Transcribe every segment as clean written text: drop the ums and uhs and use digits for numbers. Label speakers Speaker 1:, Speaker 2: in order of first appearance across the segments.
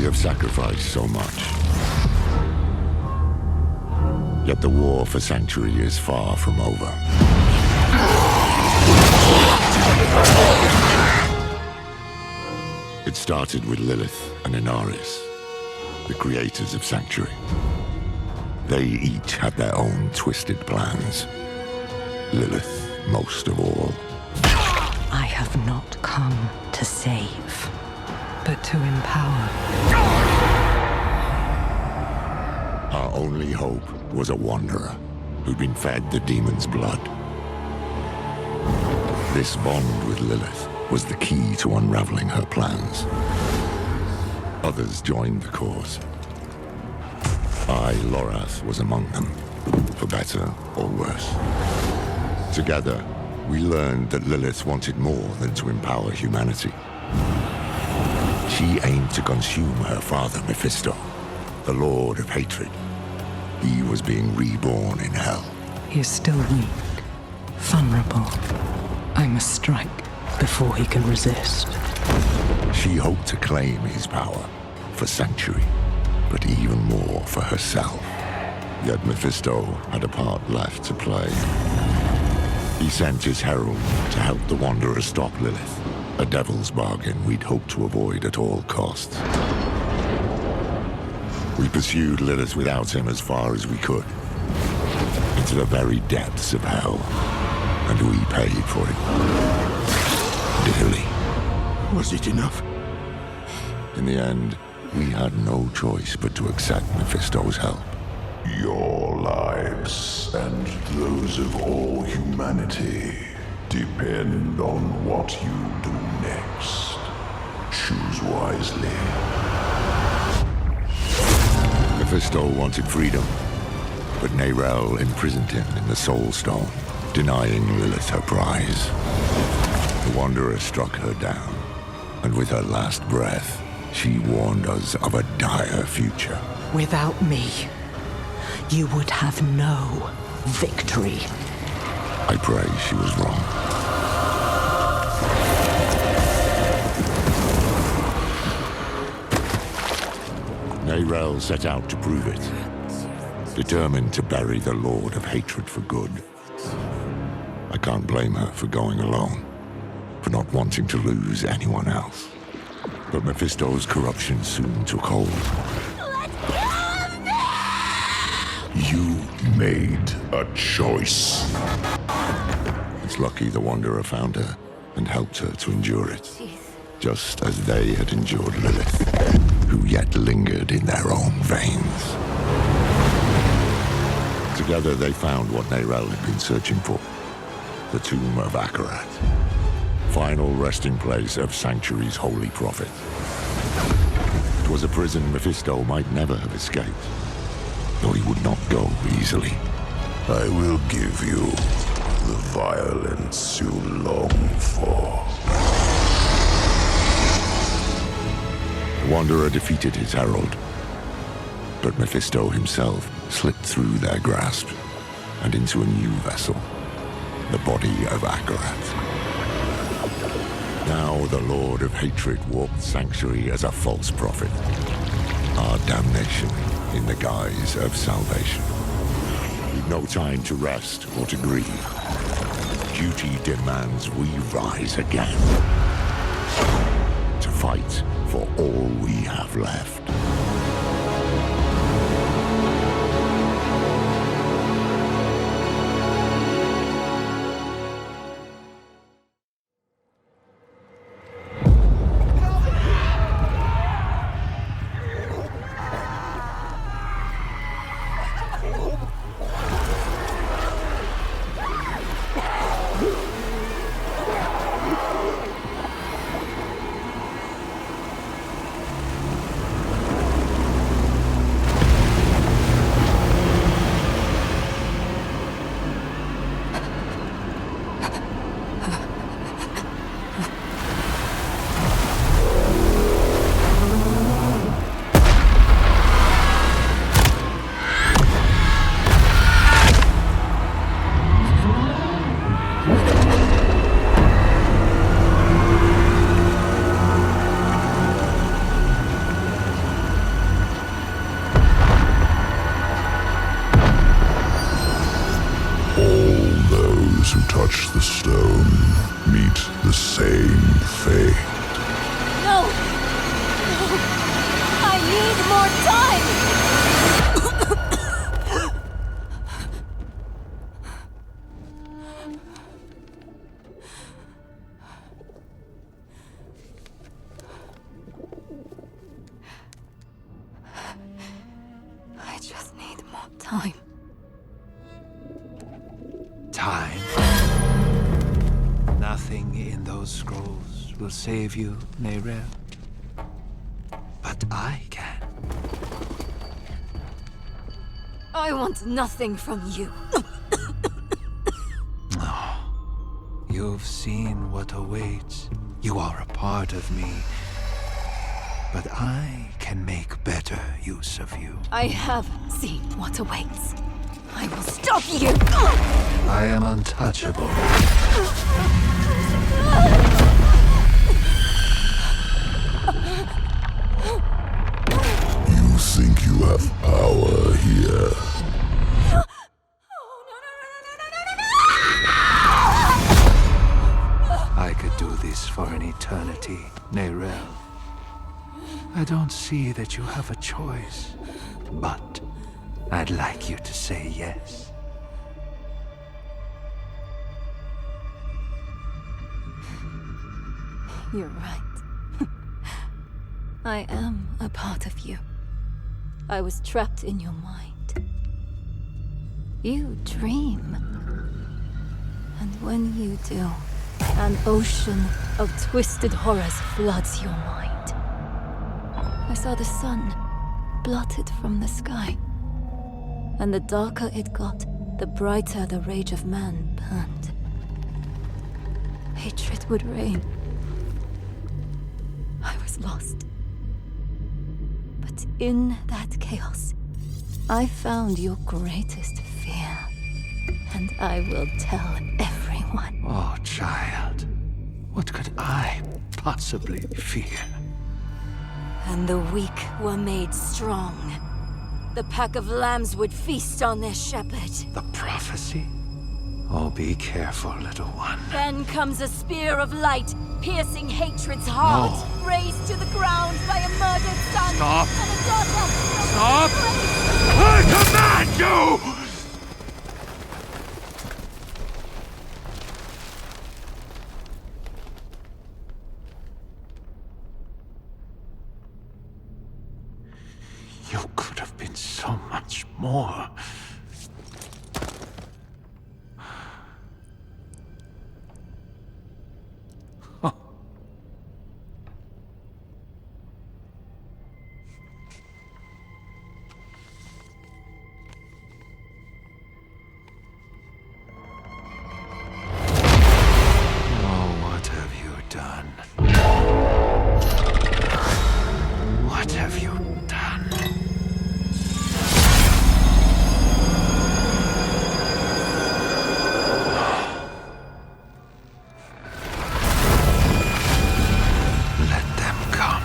Speaker 1: have sacrificed so much. Yet the war for Sanctuary is far from over. It started with Lilith and Inaris, the creators of Sanctuary. They each had their own twisted plans. Lilith most of all.
Speaker 2: I have not come to save, but to empower.
Speaker 1: Our only hope was a wanderer who'd been fed the demon's blood. This bond with Lilith was the key to unraveling her plans. Others joined the cause. I, Lorath, was among them, for better or worse. Together, we learned that Lilith wanted more than to empower humanity. She aimed to consume her father, Mephisto, the Lord of Hatred. He was being reborn in hell.
Speaker 2: He is still weak, vulnerable. I must strike before he can resist.
Speaker 1: She hoped to claim his power for Sanctuary, but even more for herself. Yet Mephisto had a part left to play. He sent his herald to help the Wanderer stop Lilith, a devil's bargain we'd hoped to avoid at all costs. We pursued Lilith without him as far as we could, into the very depths of hell, and we paid for it. Dearly.
Speaker 3: Was it enough?
Speaker 1: In the end, we had no choice but to accept Mephisto's help.
Speaker 4: Your lives and those of all humanity depend on what you do next. Choose wisely.
Speaker 1: Mephisto wanted freedom, but Nerel imprisoned him in the Soul Stone, denying Lilith her prize. The Wanderer struck her down, and with her last breath, she warned us of a dire future.
Speaker 2: Without me, you would have no victory.
Speaker 1: I pray she was wrong. Nerel set out to prove it, determined to bury the Lord of Hatred for good. I can't blame her for going alone, for not wanting to lose anyone else. But Mephisto's corruption soon took hold.
Speaker 4: You made a choice.
Speaker 1: It's lucky the Wanderer found her and helped her to endure it, just as they had endured Lilith, who yet lingered in their own veins. Together they found what Nerel had been searching for, the tomb of Akarat, final resting place of Sanctuary's holy prophet. It was a prison Mephisto might never have escaped, though he would not go easily.
Speaker 4: I will give you the violence you long for.
Speaker 1: The Wanderer defeated his herald, but Mephisto himself slipped through their grasp and into a new vessel, the body of Akarat. Now the Lord of Hatred walked Sanctuary as a false prophet, our damnation in the guise of salvation. We've no time to rest or to grieve. Duty demands we rise again, to fight for all we have left.
Speaker 4: same thing.
Speaker 5: No! No! I need more time! I just need more time.
Speaker 6: Time. Nothing in those scrolls will save you, Neyrel. But I can.
Speaker 5: I want nothing from you.
Speaker 6: You've seen what awaits. You are a part of me. But I can make better use of you.
Speaker 5: I have seen what awaits. I will stop you!
Speaker 6: I am untouchable.
Speaker 4: You think you have power here?
Speaker 6: I could do this for an eternity, Neyrel. I don't see that you have a choice, but I'd like you to say yes.
Speaker 5: You're right. I am a part of you. I was trapped in your mind. You dream. And when you do, an ocean of twisted horrors floods your mind. I saw the sun blotted from the sky. And the darker it got, the brighter the rage of man burned. Hatred would reign. I was lost. But in that chaos, I found your greatest fear. And I will tell everyone.
Speaker 6: Oh, child. What could I possibly fear?
Speaker 5: And the weak were made strong. The pack of lambs would feast on their shepherd.
Speaker 6: The prophecy? Oh, be careful, little one.
Speaker 5: Then comes a spear of light, piercing hatred's heart.
Speaker 6: No.
Speaker 5: Razed to the ground by a murdered son.
Speaker 6: Stop.
Speaker 5: And a daughter.
Speaker 6: Stop! I command you! You could have been so much more. Oh, what have you done? What have you done? Let them come.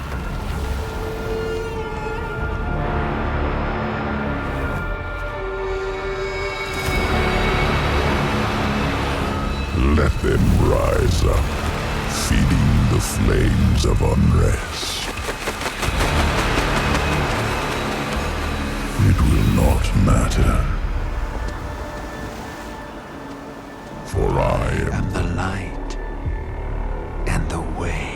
Speaker 4: Let them rise up, feeding the flames of unrest. It will not matter. For I am
Speaker 6: And the light and the way.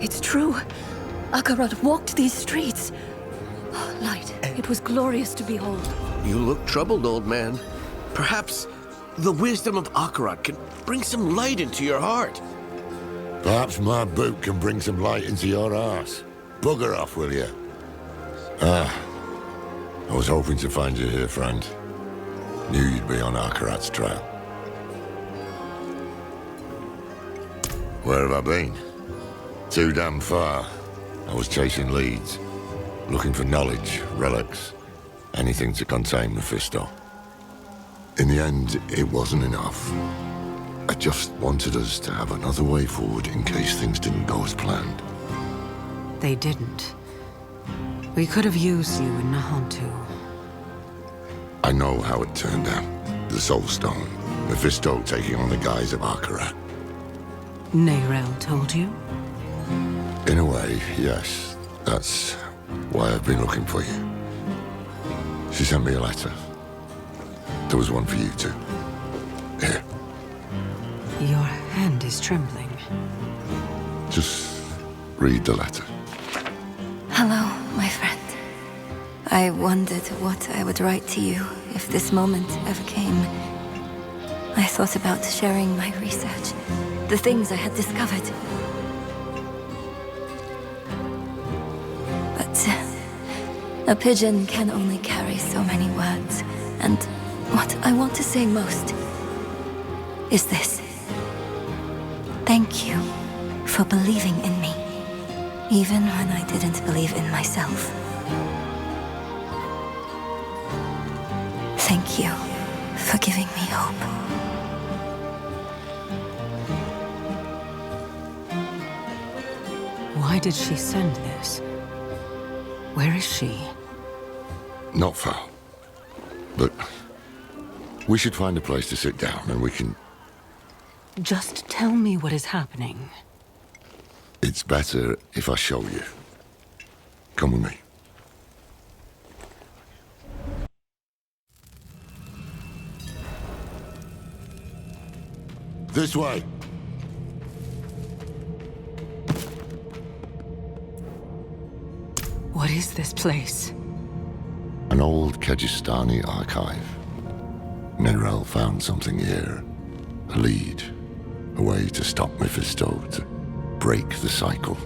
Speaker 5: It's true. Akarat walked these streets. Oh, light. It was glorious to behold.
Speaker 3: You look troubled, old man. Perhaps the wisdom of Akarat can bring some light into your heart.
Speaker 1: Perhaps my boot can bring some light into your arse. Bugger off, will you? I was hoping to find you here, friend. Knew you'd be on Akarat's trail. Where have I been? Too damn far. I was chasing leads. looking for knowledge, relics, anything to contain Mephisto. In the end, it wasn't enough. I just wanted us to have another way forward in case things didn't go as planned.
Speaker 2: They didn't. We could have used you in Nahantu.
Speaker 1: I know how it turned out. The Soul Stone. Mephisto taking on the guise of Akarat.
Speaker 2: Neyrelle told you?
Speaker 1: In a way, yes. That's why I've been looking for you. She sent me a letter. There was one for you too. Here.
Speaker 2: Your hand is trembling.
Speaker 1: Just read the letter.
Speaker 5: Hello, my friend. I wondered what I would write to you if this moment ever came. I thought about sharing my research, the things I had discovered. But a pigeon can only carry so many words, and what I want to say most is this. Thank you for believing in me, even when I didn't believe in myself. Thank you for giving me hope.
Speaker 2: Why did she send this? Where is she?
Speaker 1: Not far. But we should find a place to sit down and we can...
Speaker 2: Just tell me what is happening.
Speaker 1: It's better if I show you. Come with me. This way.
Speaker 2: What is this place?
Speaker 1: An old Kegistani archive. Neyrelle found something here. A lead. A way to stop Mephisto, to break the cycle.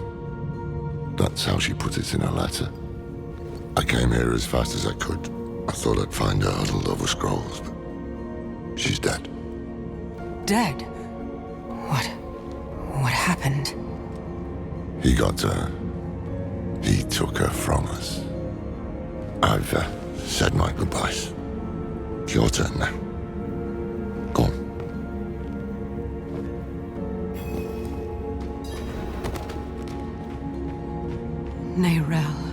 Speaker 1: That's how she put it in her letter. I came here as fast as I could. I thought I'd find her huddled over scrolls, but she's dead.
Speaker 2: Dead? What happened?
Speaker 1: He got her. He took her from us. I've said my goodbyes. It's your turn now. Go on.
Speaker 2: Neyrelle.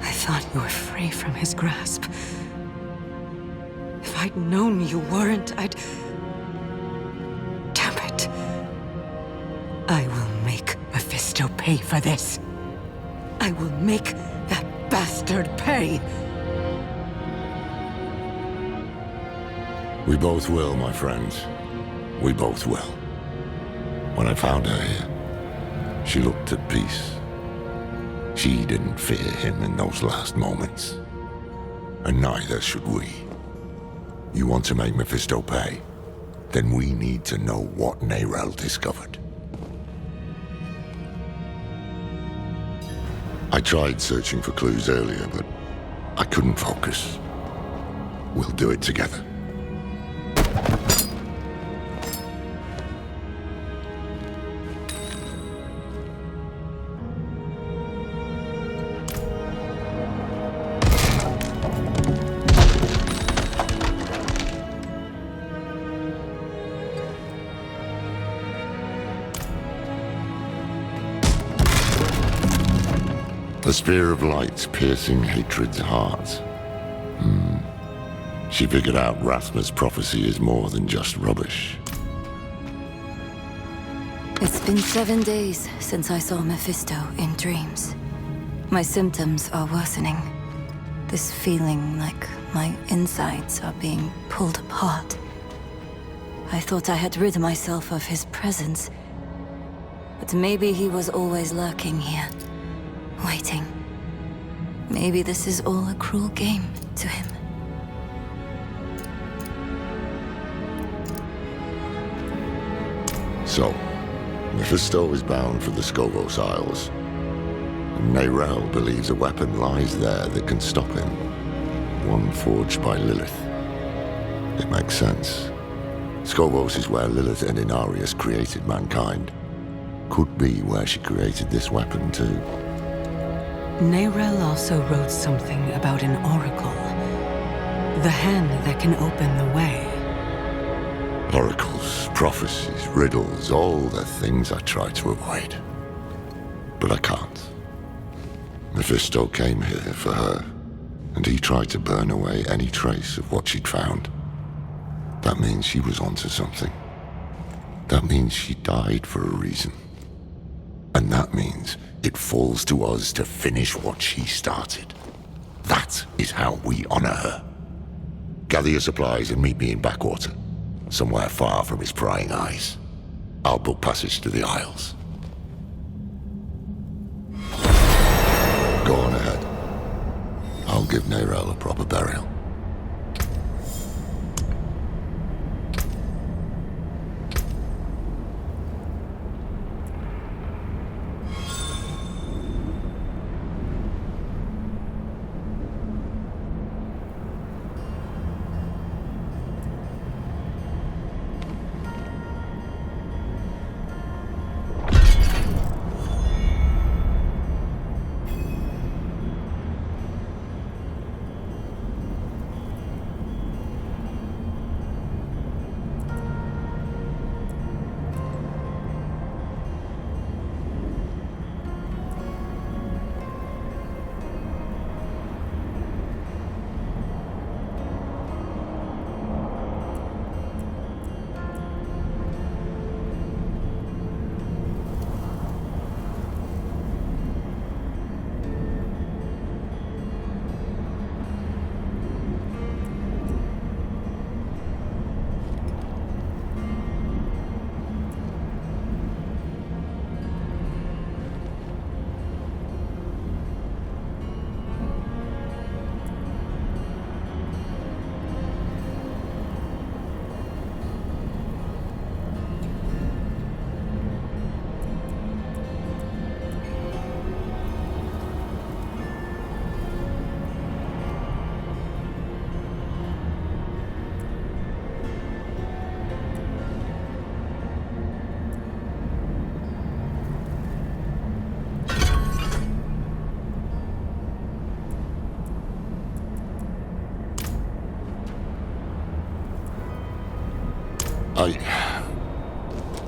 Speaker 2: I thought you were free from his grasp. If I'd known you weren't, I'd... Damn it. I will make Mephisto pay for this. I will make that bastard pay.
Speaker 1: We both will, my friends. We both will. When I found her here, she looked at peace. She didn't fear him in those last moments. And neither should we. You want to make Mephisto pay? Then we need to know what Neyrelle discovered. I tried searching for clues earlier, but I couldn't focus. We'll do it together. The spear of light piercing hatred's heart. She figured out Rathma's prophecy is more than just rubbish.
Speaker 5: It's been 7 days since I saw Mephisto in dreams. My symptoms are worsening. This feeling like my insides are being pulled apart. I thought I had rid myself of his presence. But maybe he was always lurking here. Waiting. Maybe this is all a cruel game to him.
Speaker 1: So, Mephisto is bound for the Skovos Isles. And Neyrelle believes a weapon lies there that can stop him. One forged by Lilith. It makes sense. Skovos is where Lilith and Inarius created mankind. could be where she created this weapon too.
Speaker 2: Nerel also wrote something about an oracle. The hand that can open the way.
Speaker 1: Oracles, prophecies, riddles, all the things I try to avoid. But I can't. Mephisto came here for her, and he tried to burn away any trace of what she'd found. That means she was onto something. That means she died for a reason. And that means it falls to us to finish what she started. That is how we honor her. Gather your supplies and meet me in Backwater, somewhere far from his prying eyes. I'll book passage to the Isles. Go on ahead. I'll give Nerel a proper burial.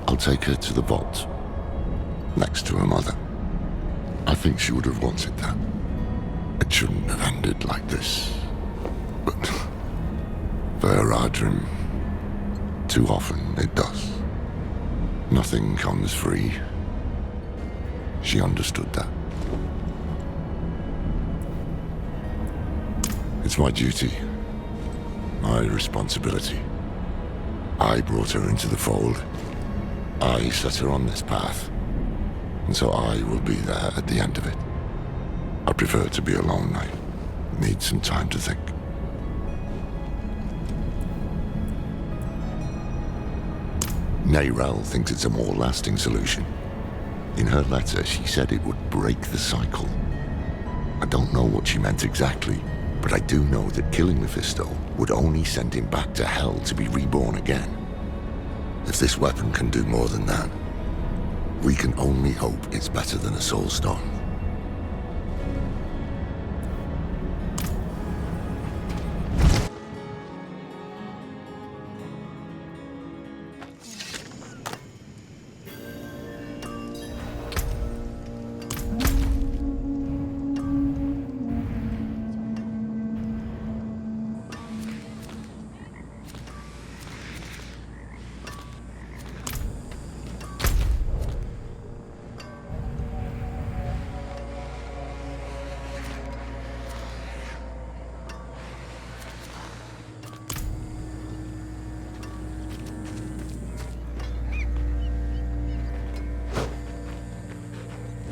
Speaker 1: I'll take her to the vault, next to her mother. I think she would have wanted that. It shouldn't have ended like this. But for Adrim, too often it does. Nothing comes free. She understood that. It's my duty, my responsibility. I brought her into the fold. I set her on this path. And so I will be there at the end of it. I prefer to be alone. I need some time to think. Nerel thinks it's a more lasting solution. In her letter, she said it would break the cycle. I don't know what she meant exactly, but I do know that killing Mephisto would only send him back to hell to be reborn again. If this weapon can do more than that, we can only hope it's better than a soul stone.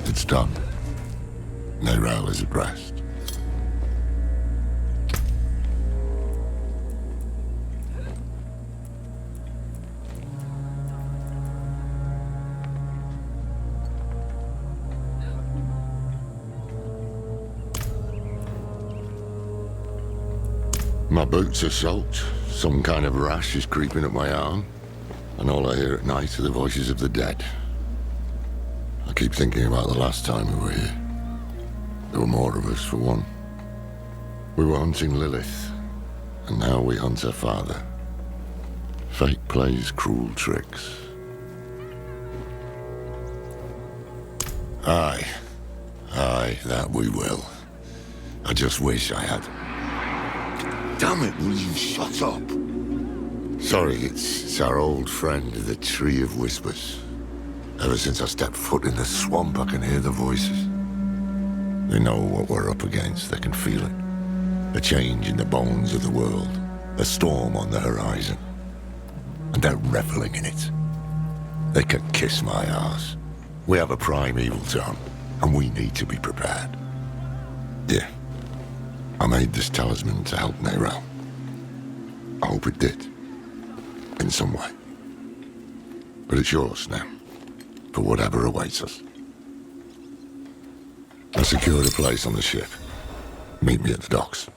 Speaker 1: It's done. Nerel is at rest. My boots are soaked. Some kind of rash is creeping up my arm. And all I hear at night are the voices of the dead. keep thinking about the last time we were here. There were more of us, for one. We were hunting Lilith, and now we hunt her father. Fate plays cruel tricks. Aye, that we will. I just wish I had.
Speaker 4: Damn it, will you shut up?
Speaker 1: Sorry, it's our old friend, the Tree of Whispers. Ever since I stepped foot in the swamp, I can hear the voices. They know what we're up against, they can feel it. A change in the bones of the world, a storm on the horizon. And they're reveling in it. They can kiss my ass. We have a primeval to hunt, and we need to be prepared. Yeah. I made this talisman to help Neyrelle. I hope it did. In some way. But it's yours now. For whatever awaits us. I secured a place on the ship. Meet me at the docks.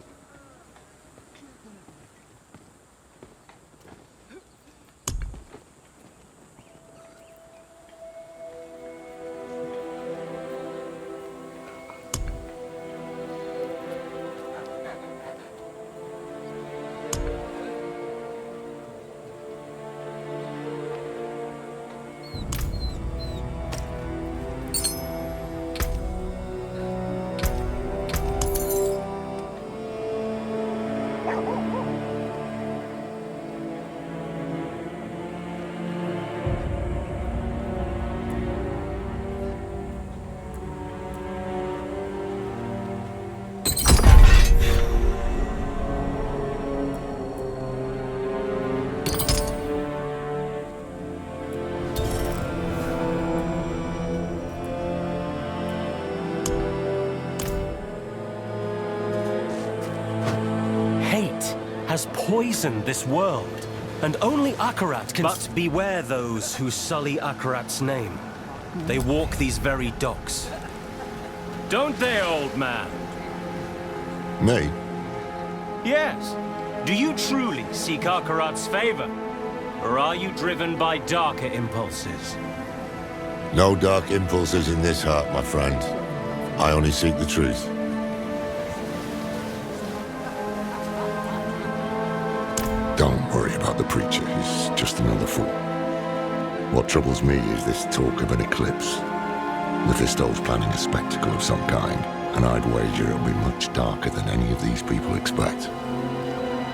Speaker 7: Has poisoned this world, and only Akarat can— But beware those who sully Akarat's name. They walk these very docks. Don't they, old man?
Speaker 1: Me?
Speaker 7: Yes. Do you truly seek Akarat's favor? Or are you driven by darker impulses?
Speaker 1: No dark impulses in this heart, my friend. I only seek the truth. Don't worry about the preacher, he's just another fool. What troubles me is this talk of an eclipse. Mephisto's planning a spectacle of some kind, and I'd wager it'll be much darker than any of these people expect.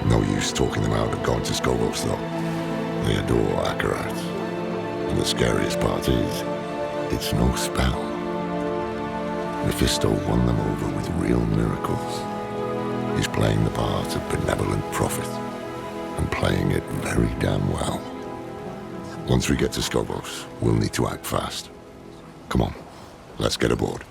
Speaker 1: No use talking them out of going to Skobos, though. They adore Akarat. And the scariest part is, it's no spell. Mephisto won them over with real miracles. He's playing the part of benevolent prophet. And playing it very damn well. Once we get to Skobos, we'll need to act fast. Come on, let's get aboard.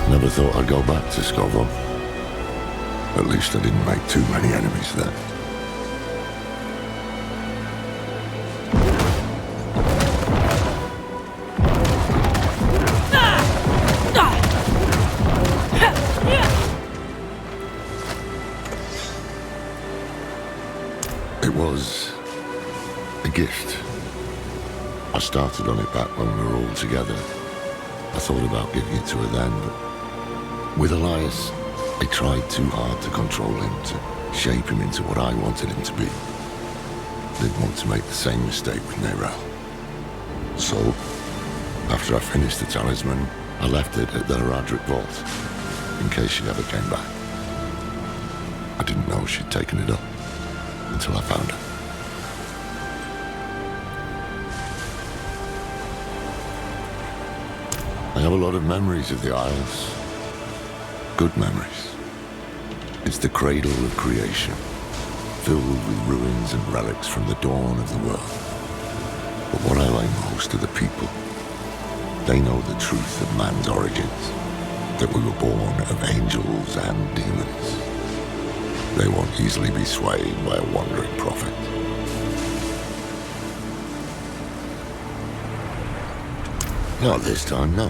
Speaker 1: Never thought I'd go back to Skovo. At least I didn't make too many enemies there. It was a gift. I started on it back when we were all together. I thought about giving it to her then, but with Elias, I tried too hard to control him, to shape him into what I wanted him to be. I didn't want to make the same mistake with Neyrelle. So, after I finished the talisman, I left it at the Heradric Vault, in case she ever came back. I didn't know she'd taken it up, until I found her. I have a lot of memories of the Isles. good memories. It's the cradle of creation, filled with ruins and relics from the dawn of the world. But what I like most are the people. They know the truth of man's origins, that we were born of angels and demons. They won't easily be swayed by a wandering prophet. Not this time, no.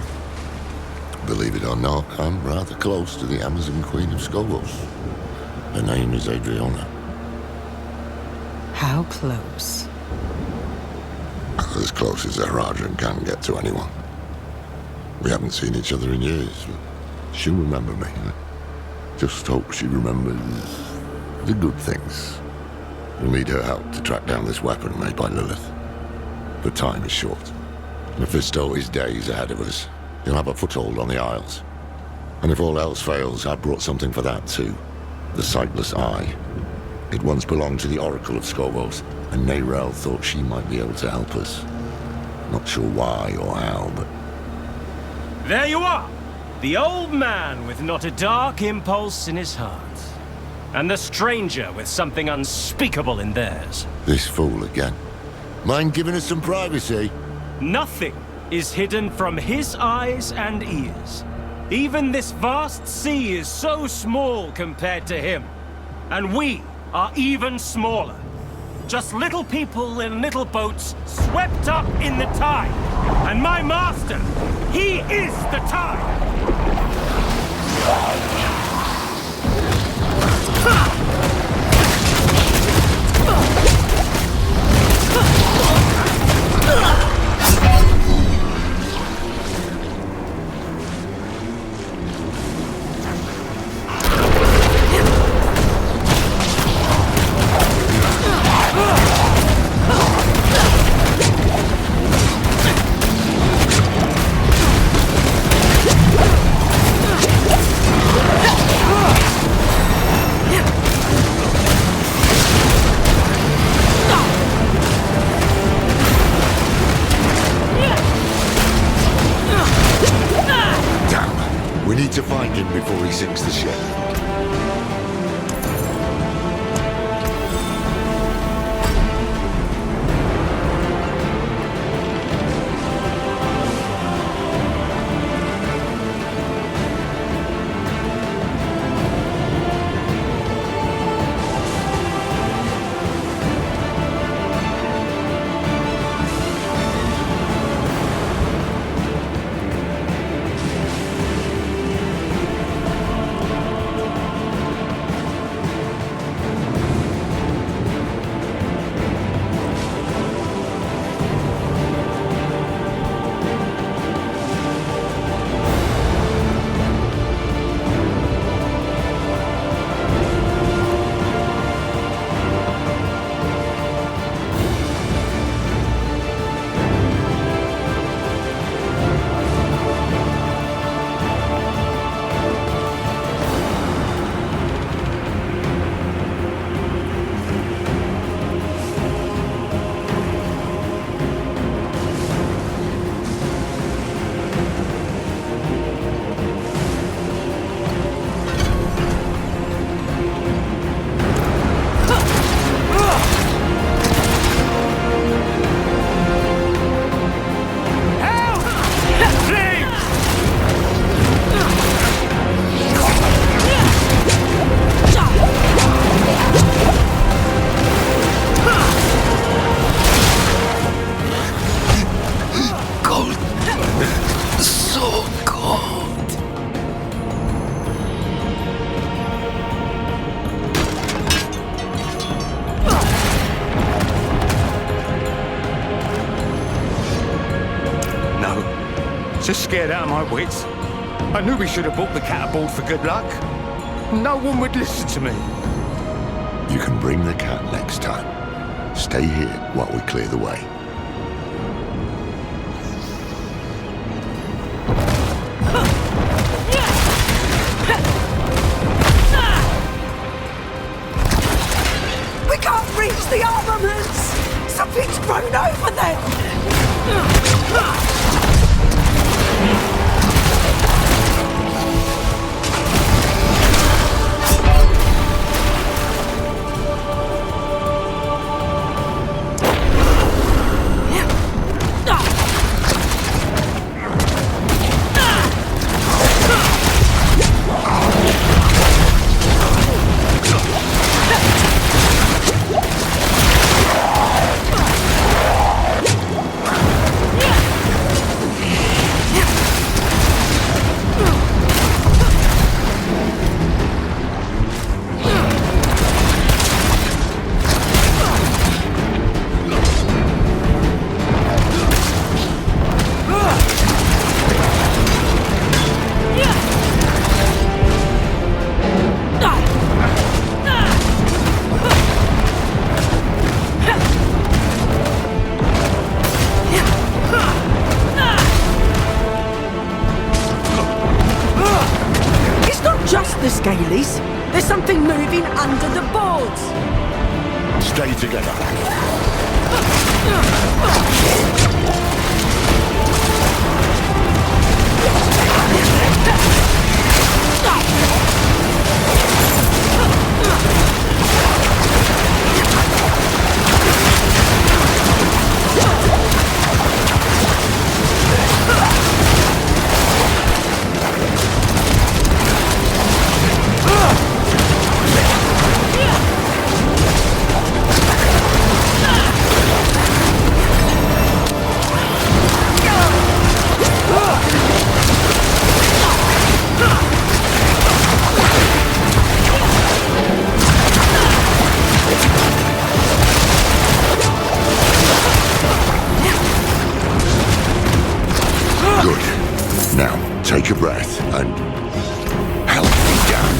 Speaker 1: Believe it or not, I'm rather close to the Amazon Queen of Skogos. Her name is Adriana.
Speaker 2: How close?
Speaker 1: As close as a Rajan can get to anyone. We haven't seen each other in years, but she'll remember me. Just hope she remembers the good things. We'll need her help to track down this weapon made by Lilith. But time is short. Mephisto is days ahead of us. He'll have a foothold on the Isles. And if all else fails, I brought something for that too. The Sightless Eye. It once belonged to the Oracle of Skogos, and Neyrelle thought she might be able to help us. Not sure why or how, but...
Speaker 7: There you are! The old man with not a dark impulse in his heart. And the stranger with something unspeakable in theirs.
Speaker 1: This fool again. Mind giving us some privacy?
Speaker 7: Nothing is hidden from his eyes and ears. Even this vast sea is so small compared to him. And we are even smaller. Just little people in little boats swept up in the tide. And my master, he is the tide!
Speaker 1: We need to find him before he sinks the ship.
Speaker 6: Just scared out of my wits. I knew we should have brought the cat aboard for good luck. No one would listen to me.
Speaker 1: You can bring the cat next time. Stay here while we clear the way.
Speaker 2: We can't reach the armaments! Something's thrown over them!
Speaker 8: the Scalies. There's something moving under the boards.
Speaker 1: Stay together. Good. Now, take a breath and help me down.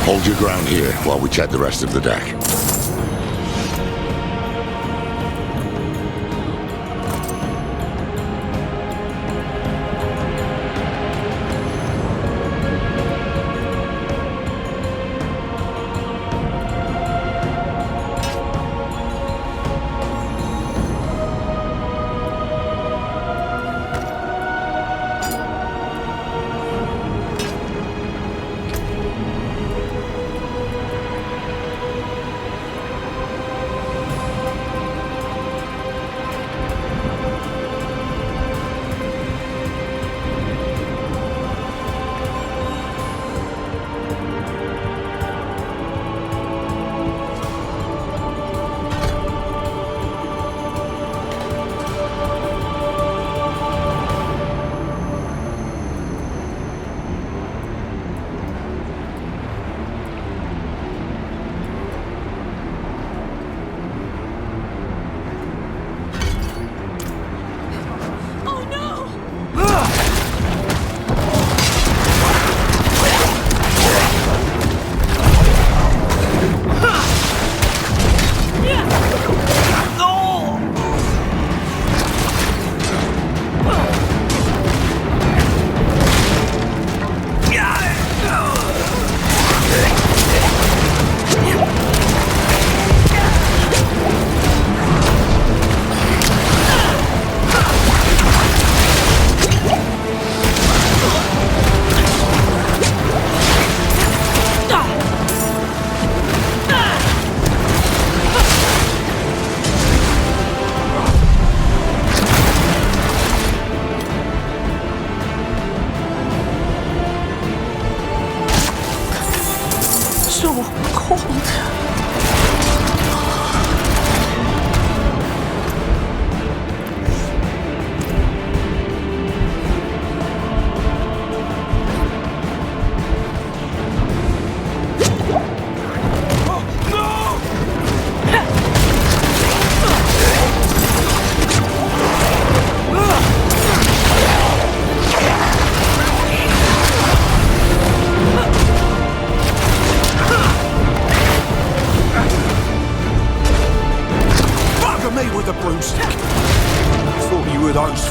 Speaker 1: Hold your ground here while we check the rest of the deck.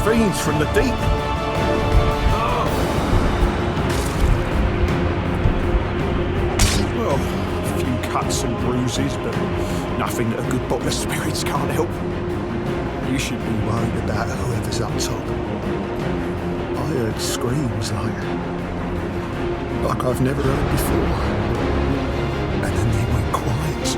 Speaker 9: Fiends from the deep. Well, a few cuts and bruises, but nothing that a good bottle of spirits can't help. You should be worried about whoever's up top. I heard screams like I've never heard before. And then they went quiet.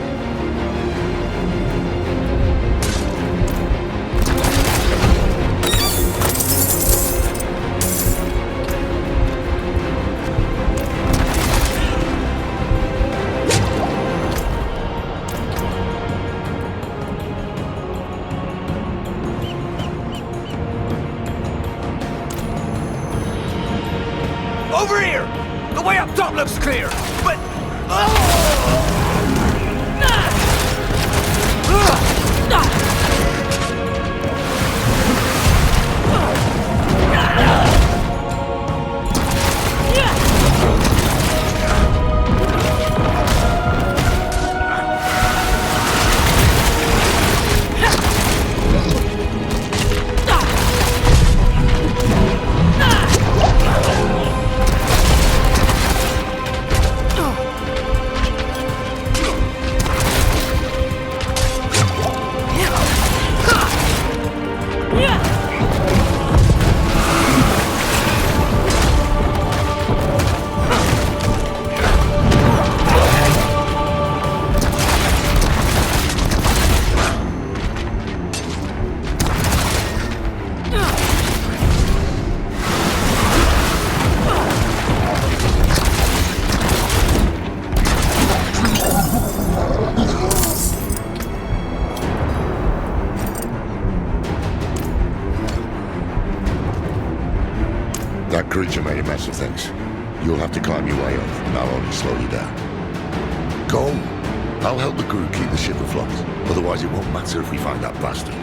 Speaker 6: Over here! The way up top looks clear, but...
Speaker 1: That creature made a mess of things. You'll have to climb your way up, and I'll only slow you down. Go. I'll help the crew keep the ship afloat. Otherwise, it won't matter if we find that bastard.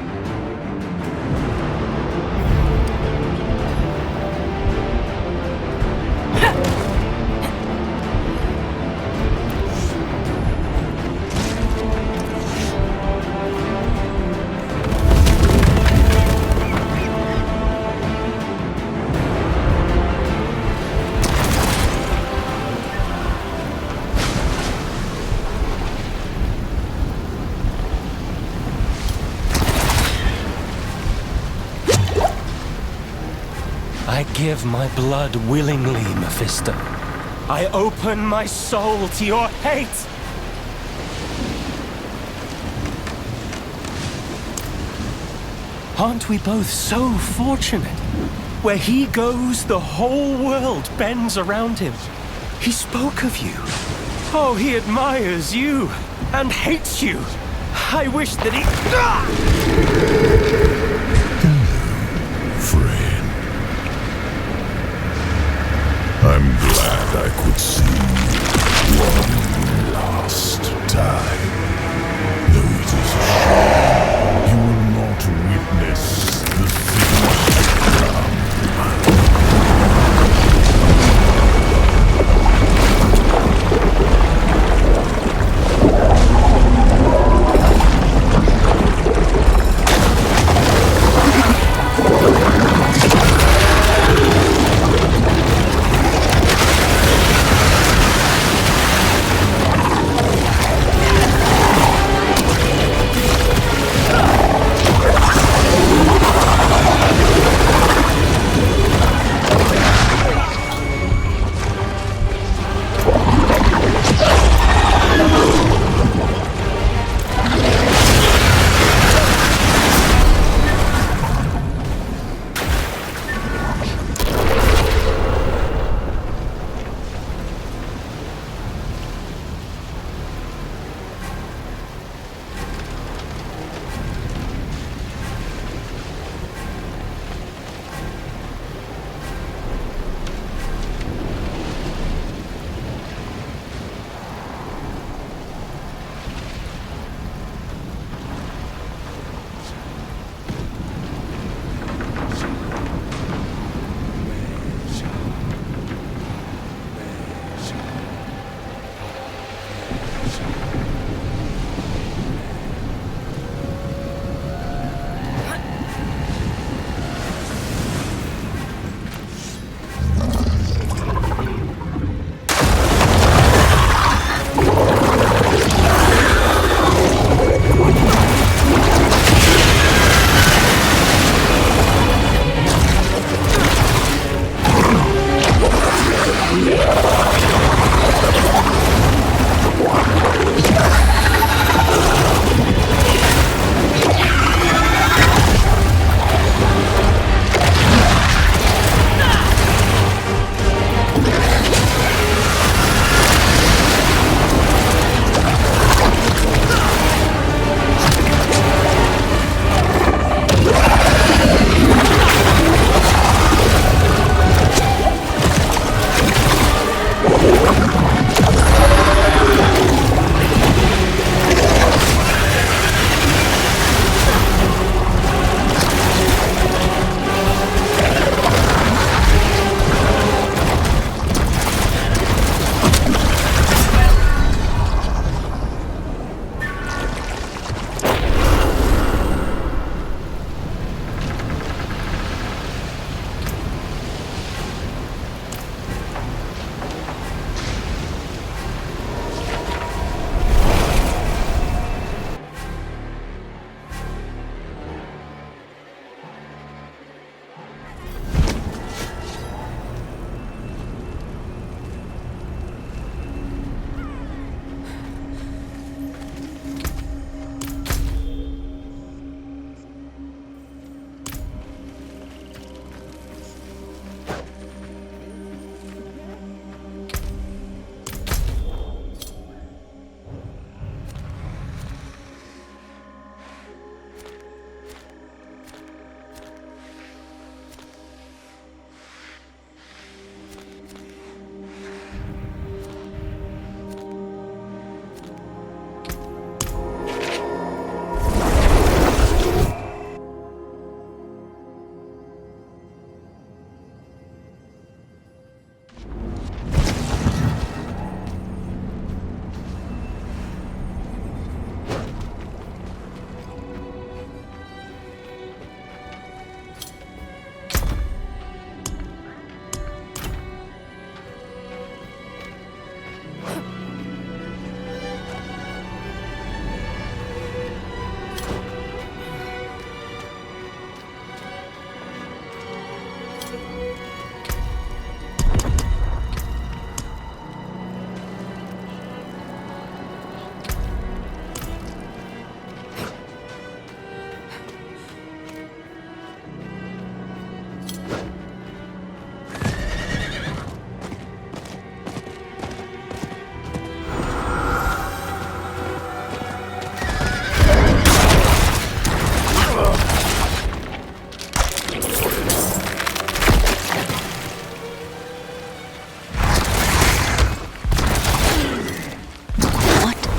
Speaker 7: I give my blood willingly, Mephisto. I open my soul to your hate! Aren't we both so fortunate? Where he goes, the whole world bends around him. He spoke of you. Oh, he admires you and hates you. I wish that he...
Speaker 4: Friend. I'm glad I could see you one last time. Though it is a shame you will not witness the things to come.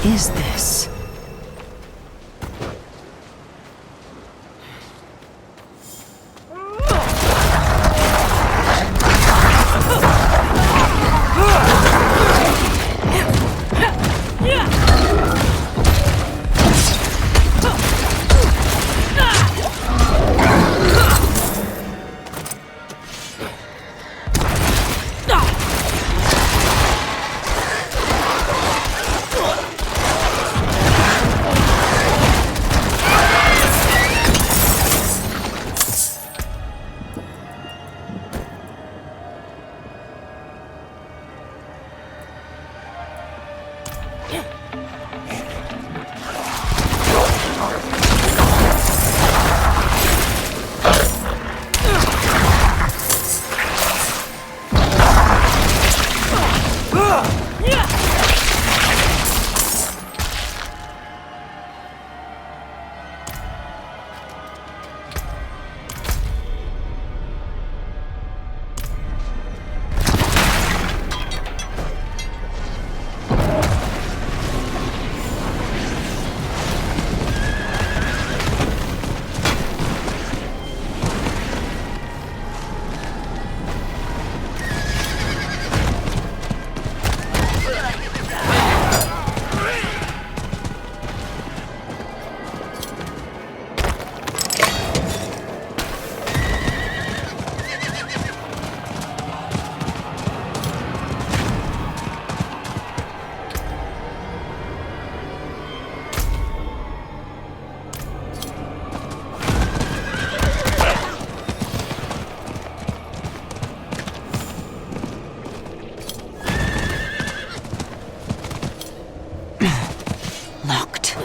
Speaker 2: is this? Locked.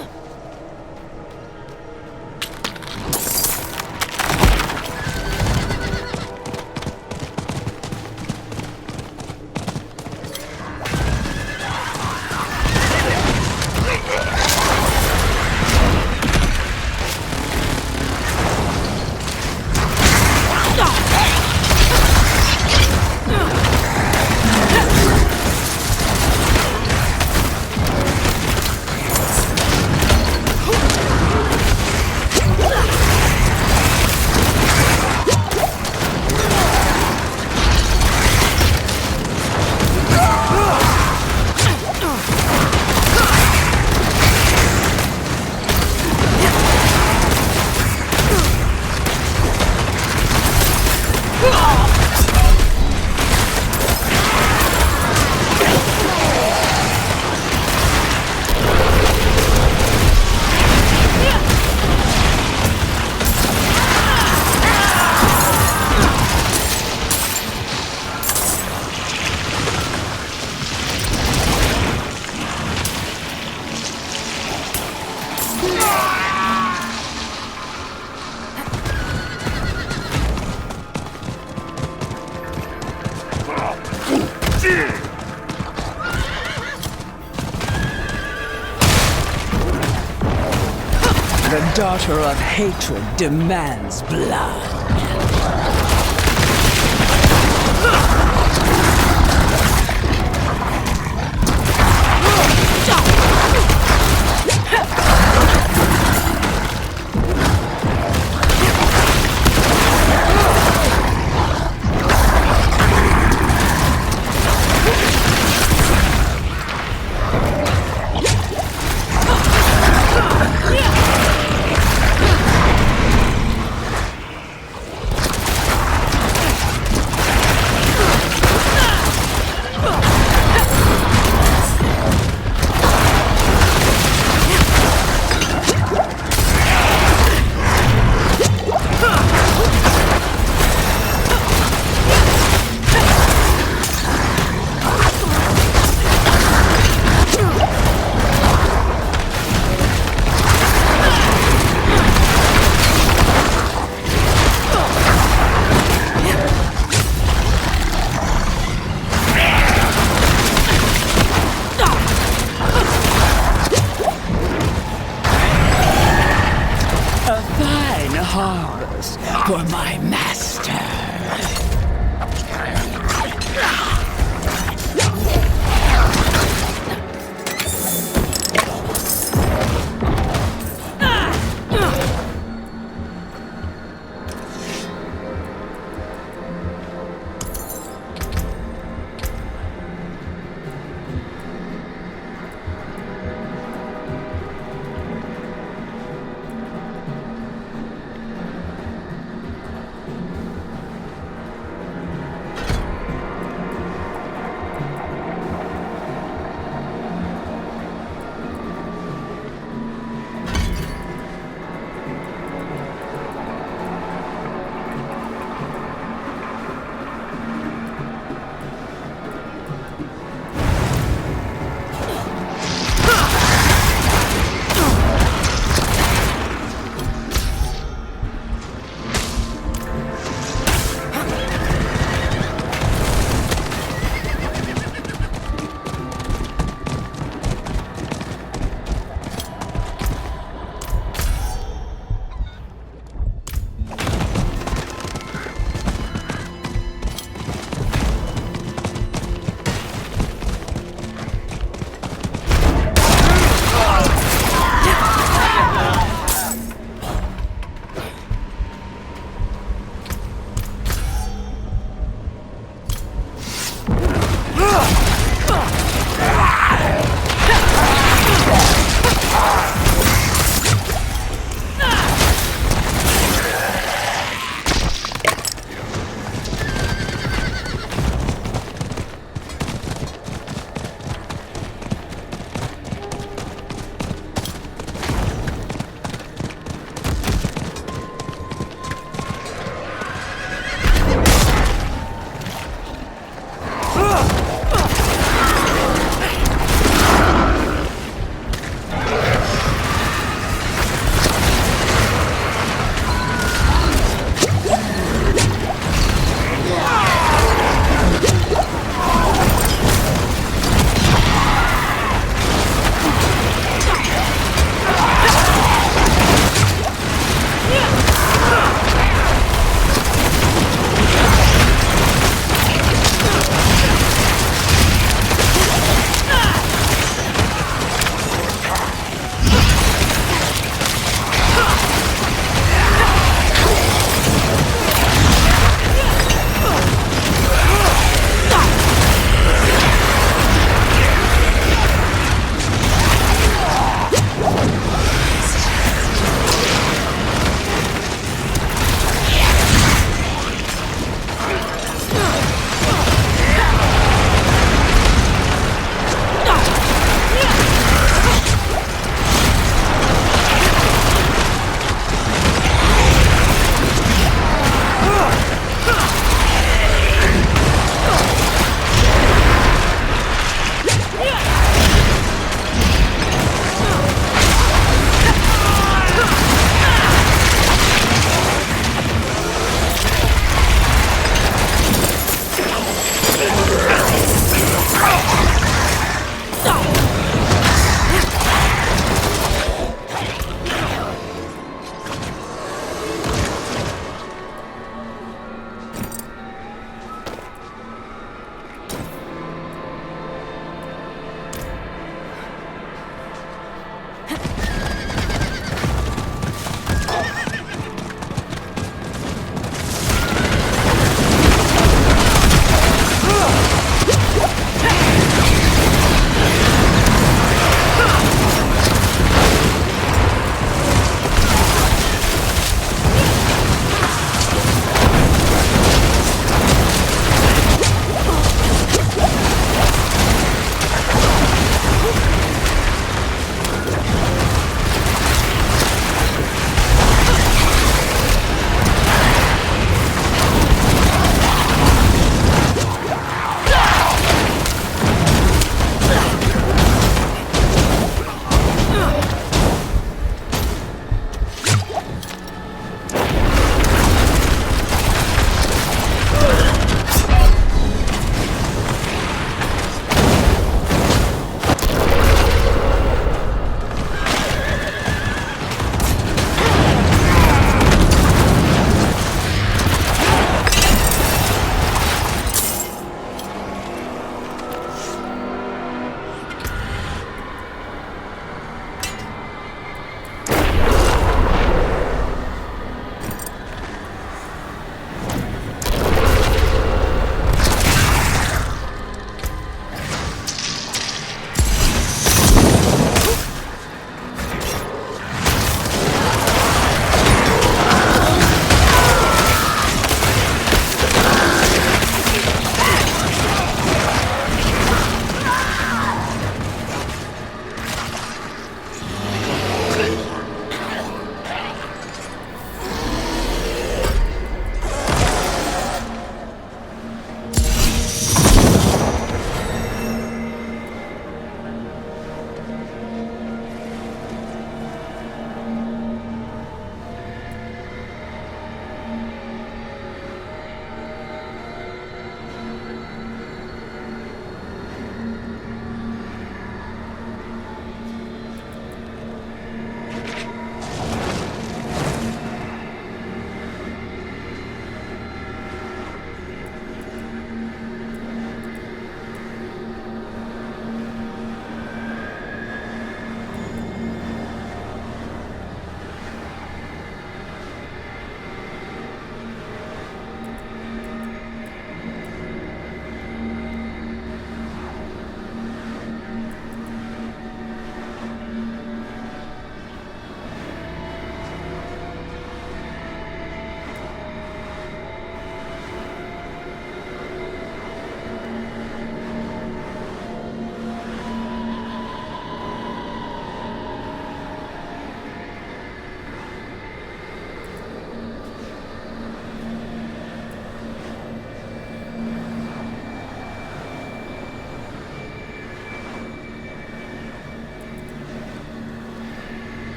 Speaker 8: The daughter of hatred demands blood.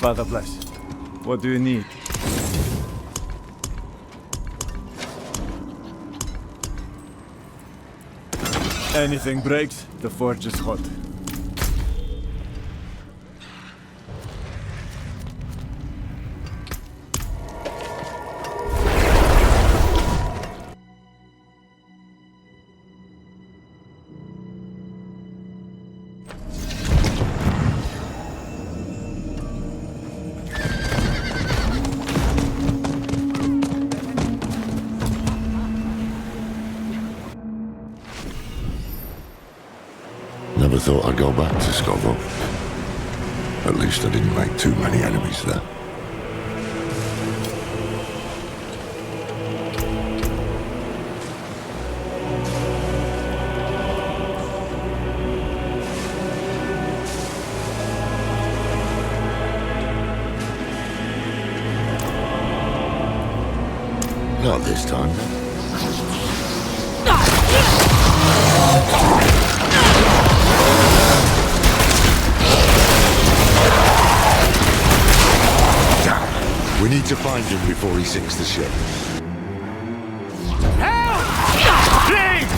Speaker 10: Father bless. What do you need? Anything breaks, the forge is hot.
Speaker 1: Never thought I'd go back to Scotland. At least I didn't make too many enemies there. Not this time. We need to find him before he sinks the ship.
Speaker 10: Help! Please!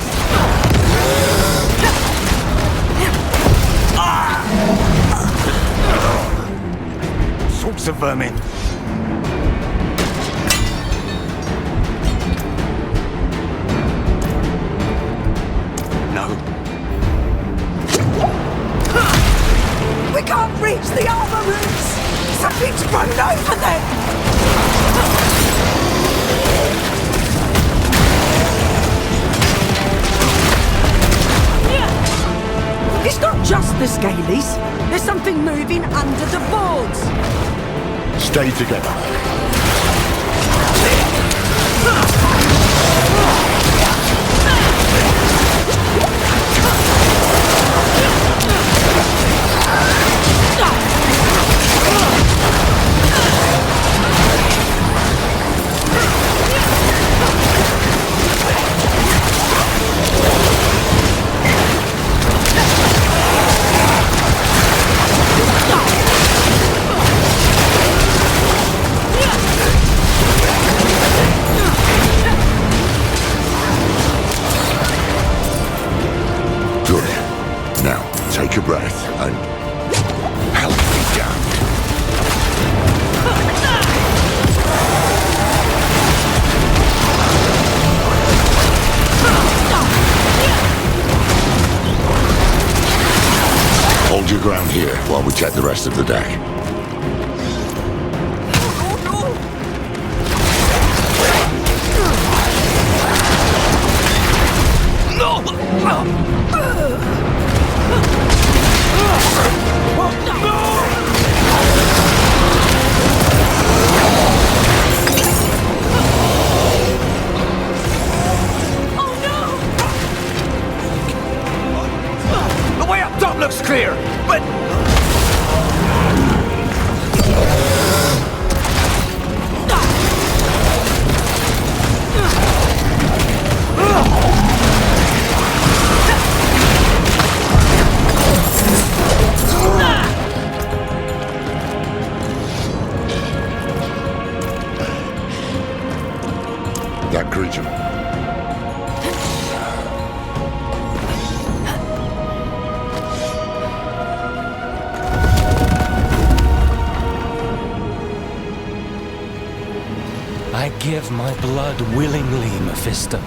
Speaker 9: Sorts of vermin. No.
Speaker 8: We can't reach the armor rooms! Something's run over them! It's not just the Scalies. There's something moving under the boards.
Speaker 1: Stay together. Good. Now, take a breath and help me down. Hold your ground here while we check the rest of the deck.
Speaker 9: The way up top looks clear, but...
Speaker 1: That creature.
Speaker 7: I give my blood willingly, Mephisto.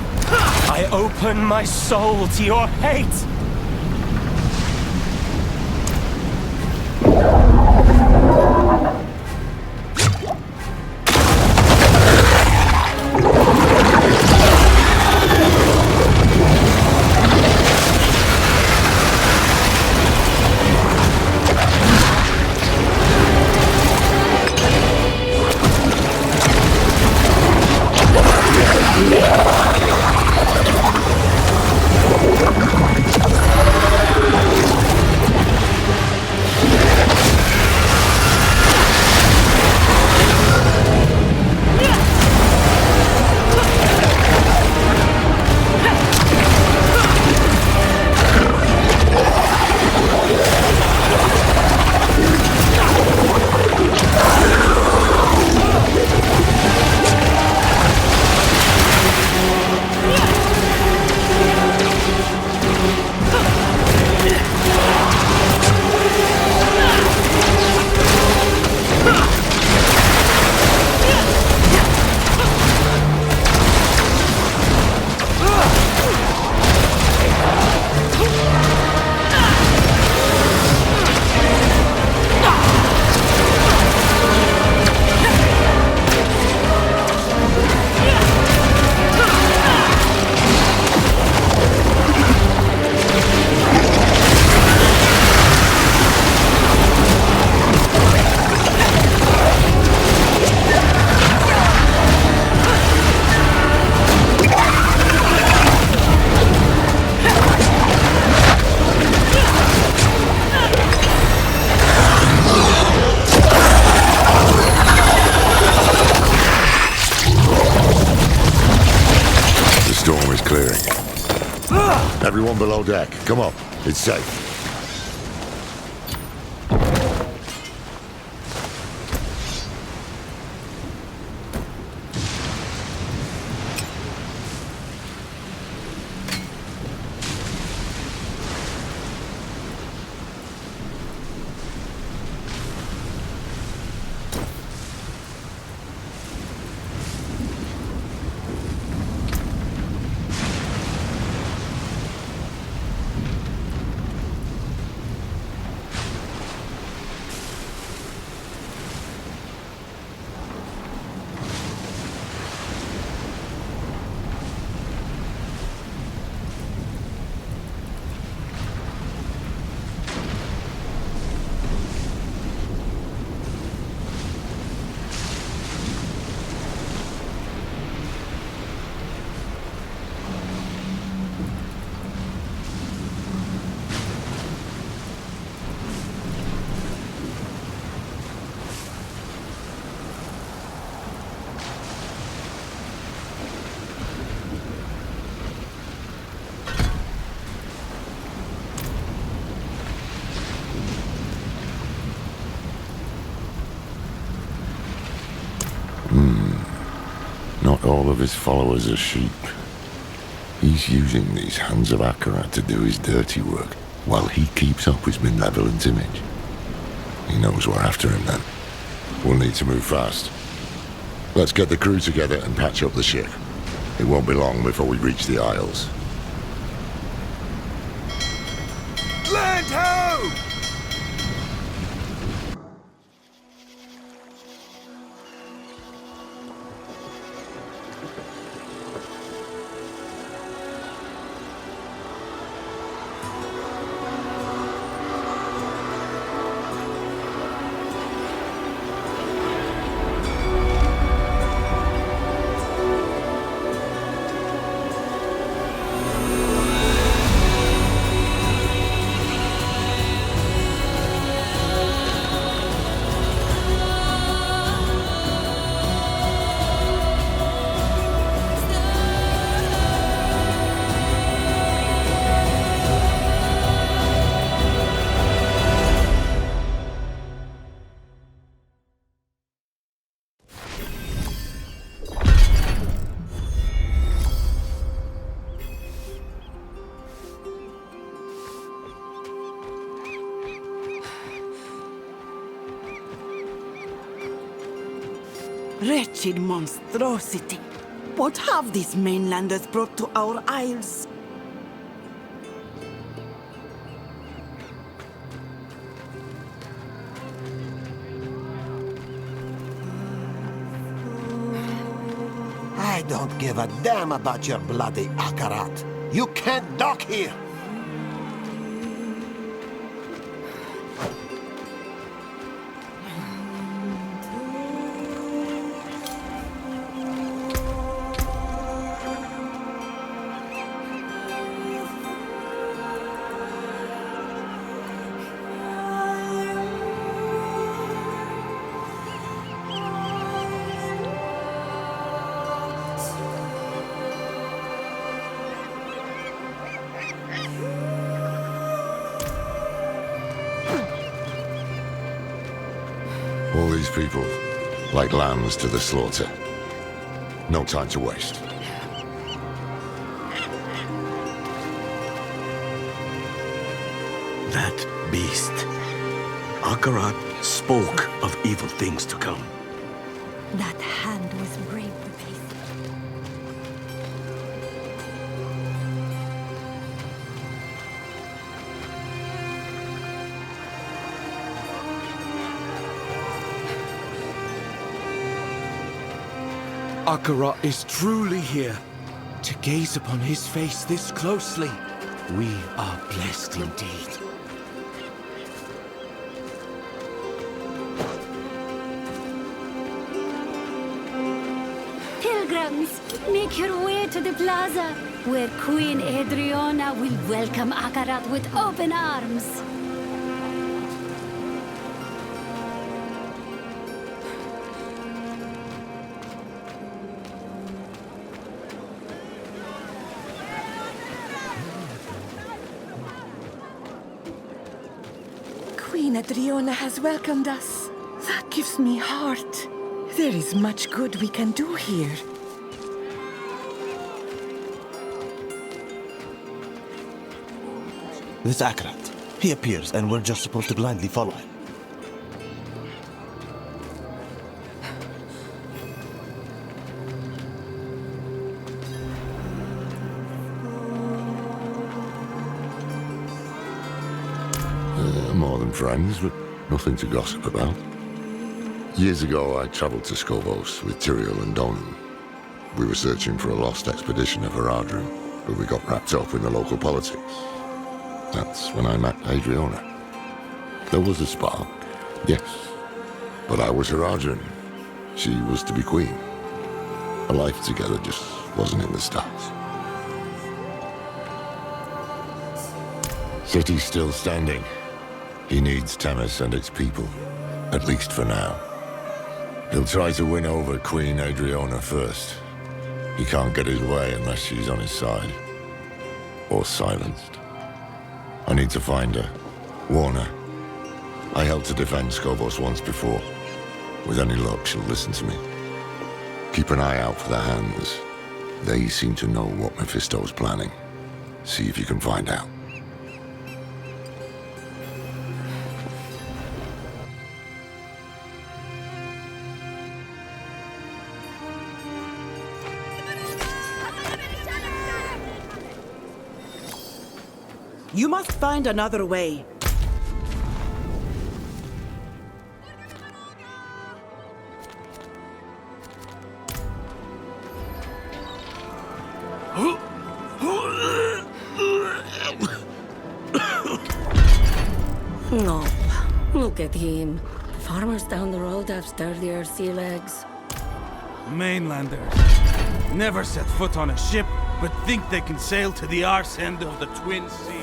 Speaker 7: I open my soul to your hate!
Speaker 1: clearing. Everyone below deck, come up. It's safe. Not all of his followers are sheep. He's using these hands of Akarat to do his dirty work, while he keeps up his benevolent image. He knows we're after him then. We'll need to move fast. Let's get the crew together and patch up the ship. It won't be long before we reach the Isles.
Speaker 8: Land ho!
Speaker 11: Wretched monstrosity! What have these mainlanders brought to our isles?
Speaker 12: I don't give a damn about your bloody Akarat. You can't dock here!
Speaker 1: All these people, like lambs to the slaughter. No time to waste.
Speaker 3: That beast. Akarat spoke of evil things to come.
Speaker 5: That hand was brave to face.
Speaker 13: Akarat is truly here. To gaze upon his face this closely, we are blessed indeed.
Speaker 14: Pilgrims, make your way to the plaza, where Queen Adriana will welcome Akarat with open arms.
Speaker 2: Queen Adriona has welcomed us. That gives me heart. There is much good we can do here.
Speaker 15: This Akarat. He appears, and we're just supposed to blindly follow him.
Speaker 1: More than friends, but nothing to gossip about. Years ago, I traveled to Skobos with Tyrael and Donan. We were searching for a lost expedition of Haradrim, but we got wrapped up in the local politics. That's when I met Adriana. There was a spark, yes, but I was Haradrim. She was to be queen. A life together just wasn't in the stars. City's still standing. He needs Temis and its people, at least for now. He'll try to win over Queen Adriana first. He can't get his way unless she's on his side. Or silenced. I need to find her. Warn her. I helped to defend Skobos once before. With any luck, she'll listen to me. Keep an eye out for the hands. They seem to know what Mephisto's planning. See if you can find out.
Speaker 11: You must find another way.
Speaker 14: No, look at him. The farmers down the road have sturdier sea legs.
Speaker 16: Mainlanders. Never set foot on a ship, but think they can sail to the arse end of the Twin Seas.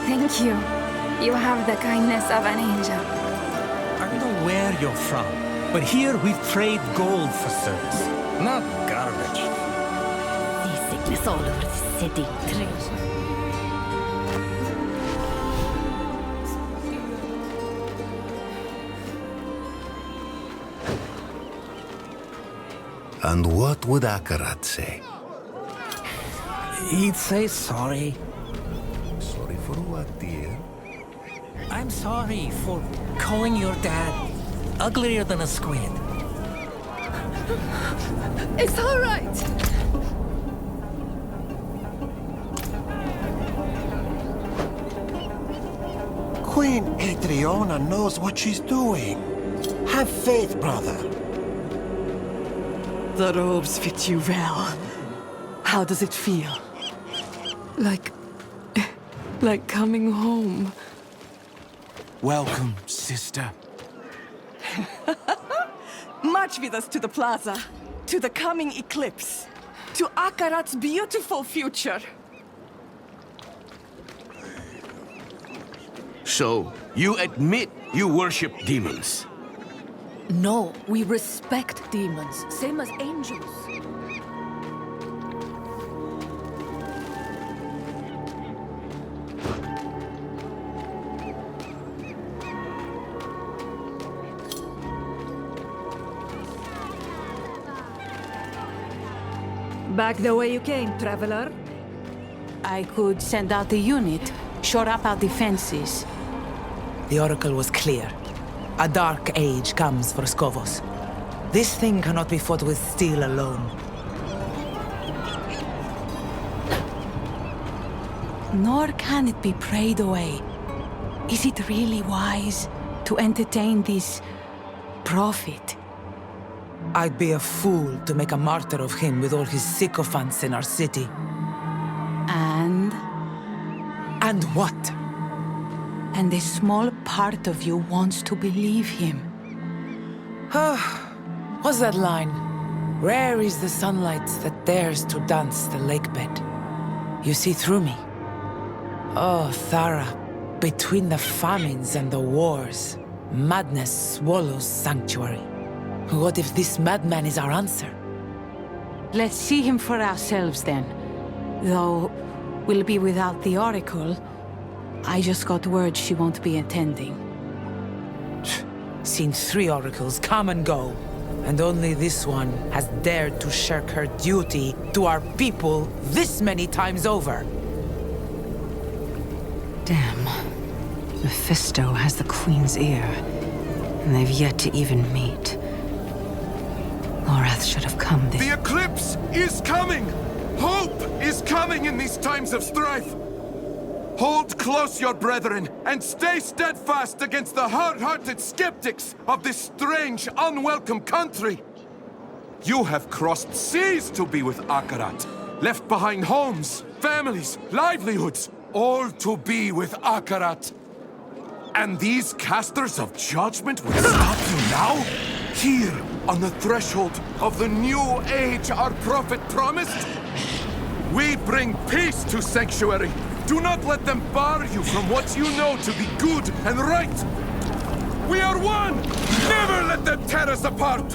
Speaker 5: Thank you. You have the kindness of an angel.
Speaker 17: I don't know where you're from, but here we trade gold for service, not garbage.
Speaker 14: Seasickness all over the city.
Speaker 6: And what would Akarat say?
Speaker 17: He'd say sorry.
Speaker 6: Sorry for what, dear?
Speaker 17: I'm sorry for calling your dad uglier than a squid.
Speaker 8: It's all right.
Speaker 12: Queen Adriana knows what she's doing. Have faith, brother.
Speaker 8: The robes fit you well. How does it feel? Like coming home.
Speaker 16: Welcome, sister.
Speaker 8: March with us to the plaza, to the coming eclipse, to Akarat's beautiful future.
Speaker 3: So, you admit you worship demons?
Speaker 18: No, we respect demons, same as angels. Back the way you came, traveler.
Speaker 11: I could send out a unit, shore up our defenses. The Oracle was clear. A dark age comes for Skovos. This thing cannot be fought with steel alone. Nor can it be prayed away. Is it really wise to entertain this prophet? I'd be a fool to make a martyr of him with all his sycophants in our city. And? And what? And a small part of you wants to believe him. What's that line? Rare is the sunlight that dares to dance the lakebed. You see through me. Oh, Thara, between the famines and the wars, madness swallows sanctuary. What if this madman is our answer? Let's see him for ourselves then. Though we'll be without the Oracle, I just got word she won't be attending. Seen 3 Oracles come and go, and only this one has dared to shirk her duty to our people this many times over.
Speaker 2: Damn. Mephisto has the Queen's ear, and they've yet to even meet. Lorath should have come this—
Speaker 19: The eclipse is coming! Hope is coming in these times of strife! Hold close, your brethren, and stay steadfast against the hard-hearted skeptics of this strange, unwelcome country! You have crossed seas to be with Akarat, left behind homes, families, livelihoods, all to be with Akarat. And these casters of judgment will stop you now? Here, on the threshold of the new age our prophet promised? We bring peace to Sanctuary. Do not let them bar you from what you know to be good and right. We are one! Never let them tear us apart!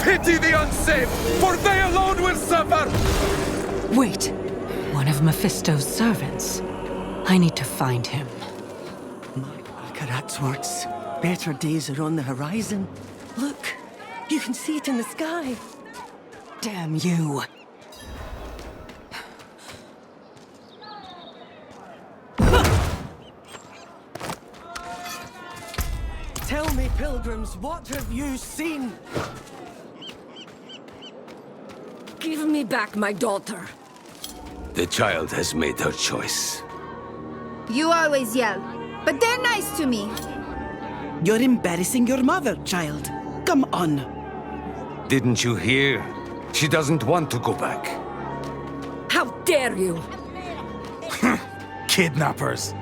Speaker 19: Pity the unsaved, for they alone will suffer!
Speaker 2: Wait! One of Mephisto's servants. I need to find him.
Speaker 20: Akarat's works. Better days are on the horizon. Look, you can see it in the sky.
Speaker 2: Damn you!
Speaker 20: Tell me, pilgrims, what have you seen?
Speaker 18: Give me back my daughter.
Speaker 13: The child has made her choice.
Speaker 21: You always yell, but they're nice to me.
Speaker 11: You're embarrassing your mother, child. Come on.
Speaker 13: Didn't you hear? She doesn't want to go back.
Speaker 18: How dare you!
Speaker 16: Kidnappers.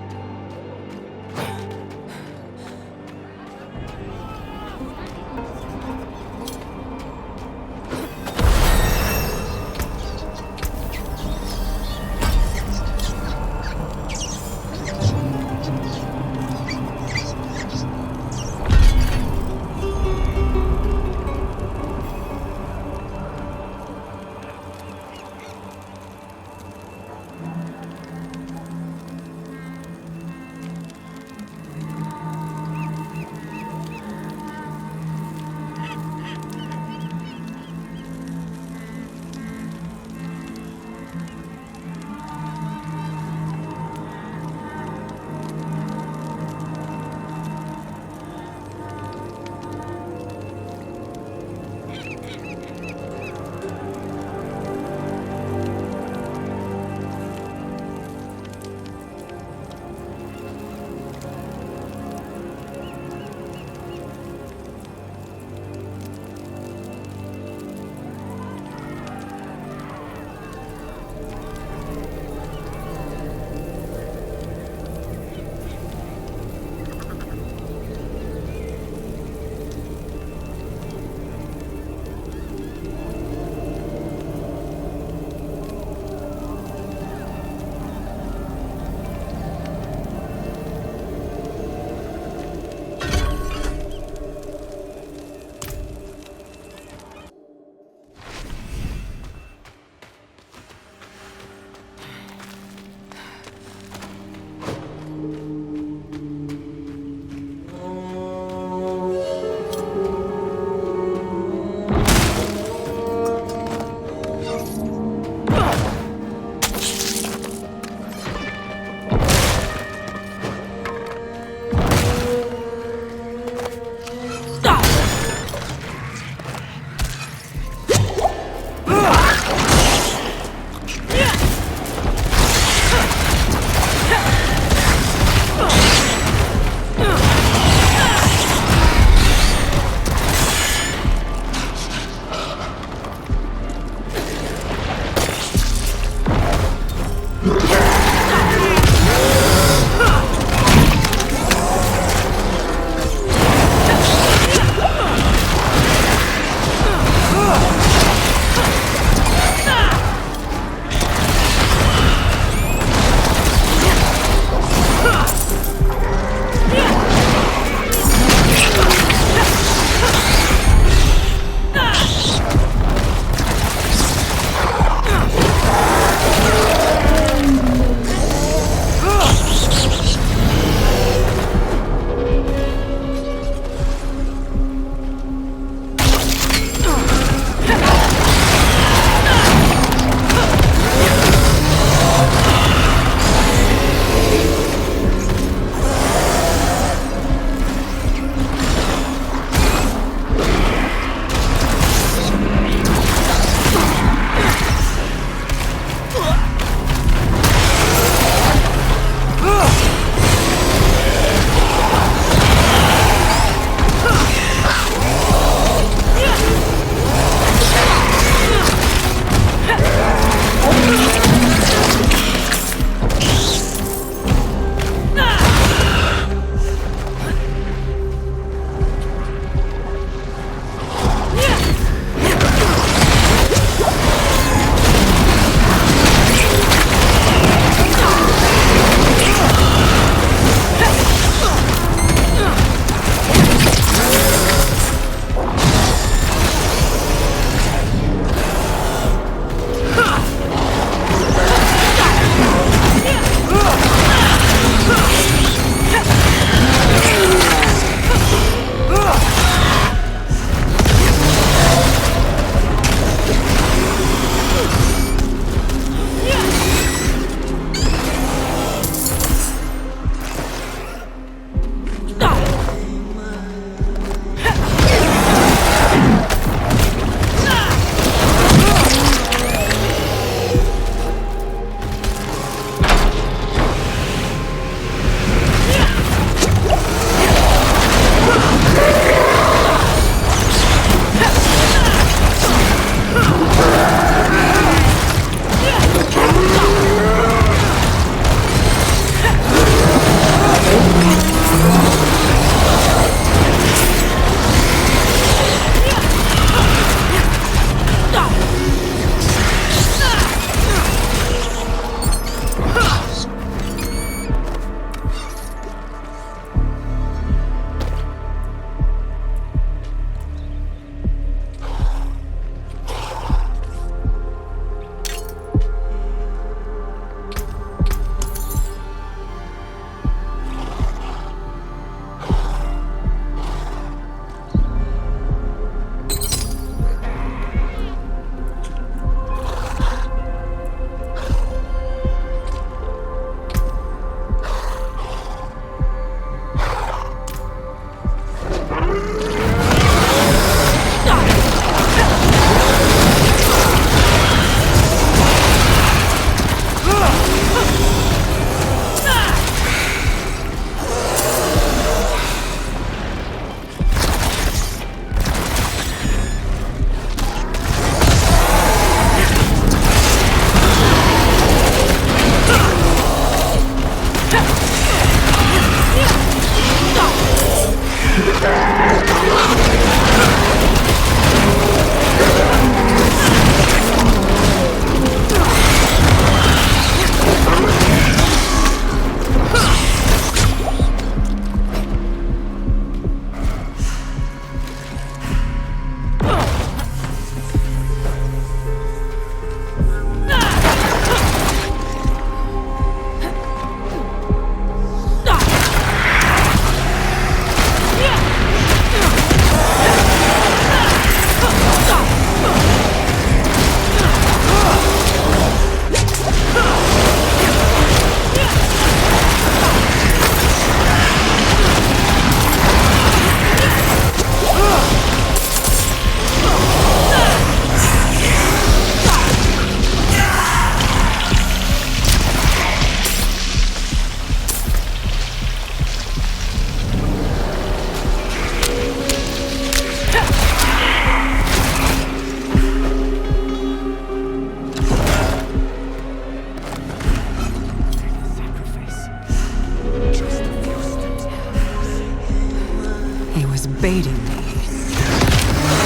Speaker 2: invading me.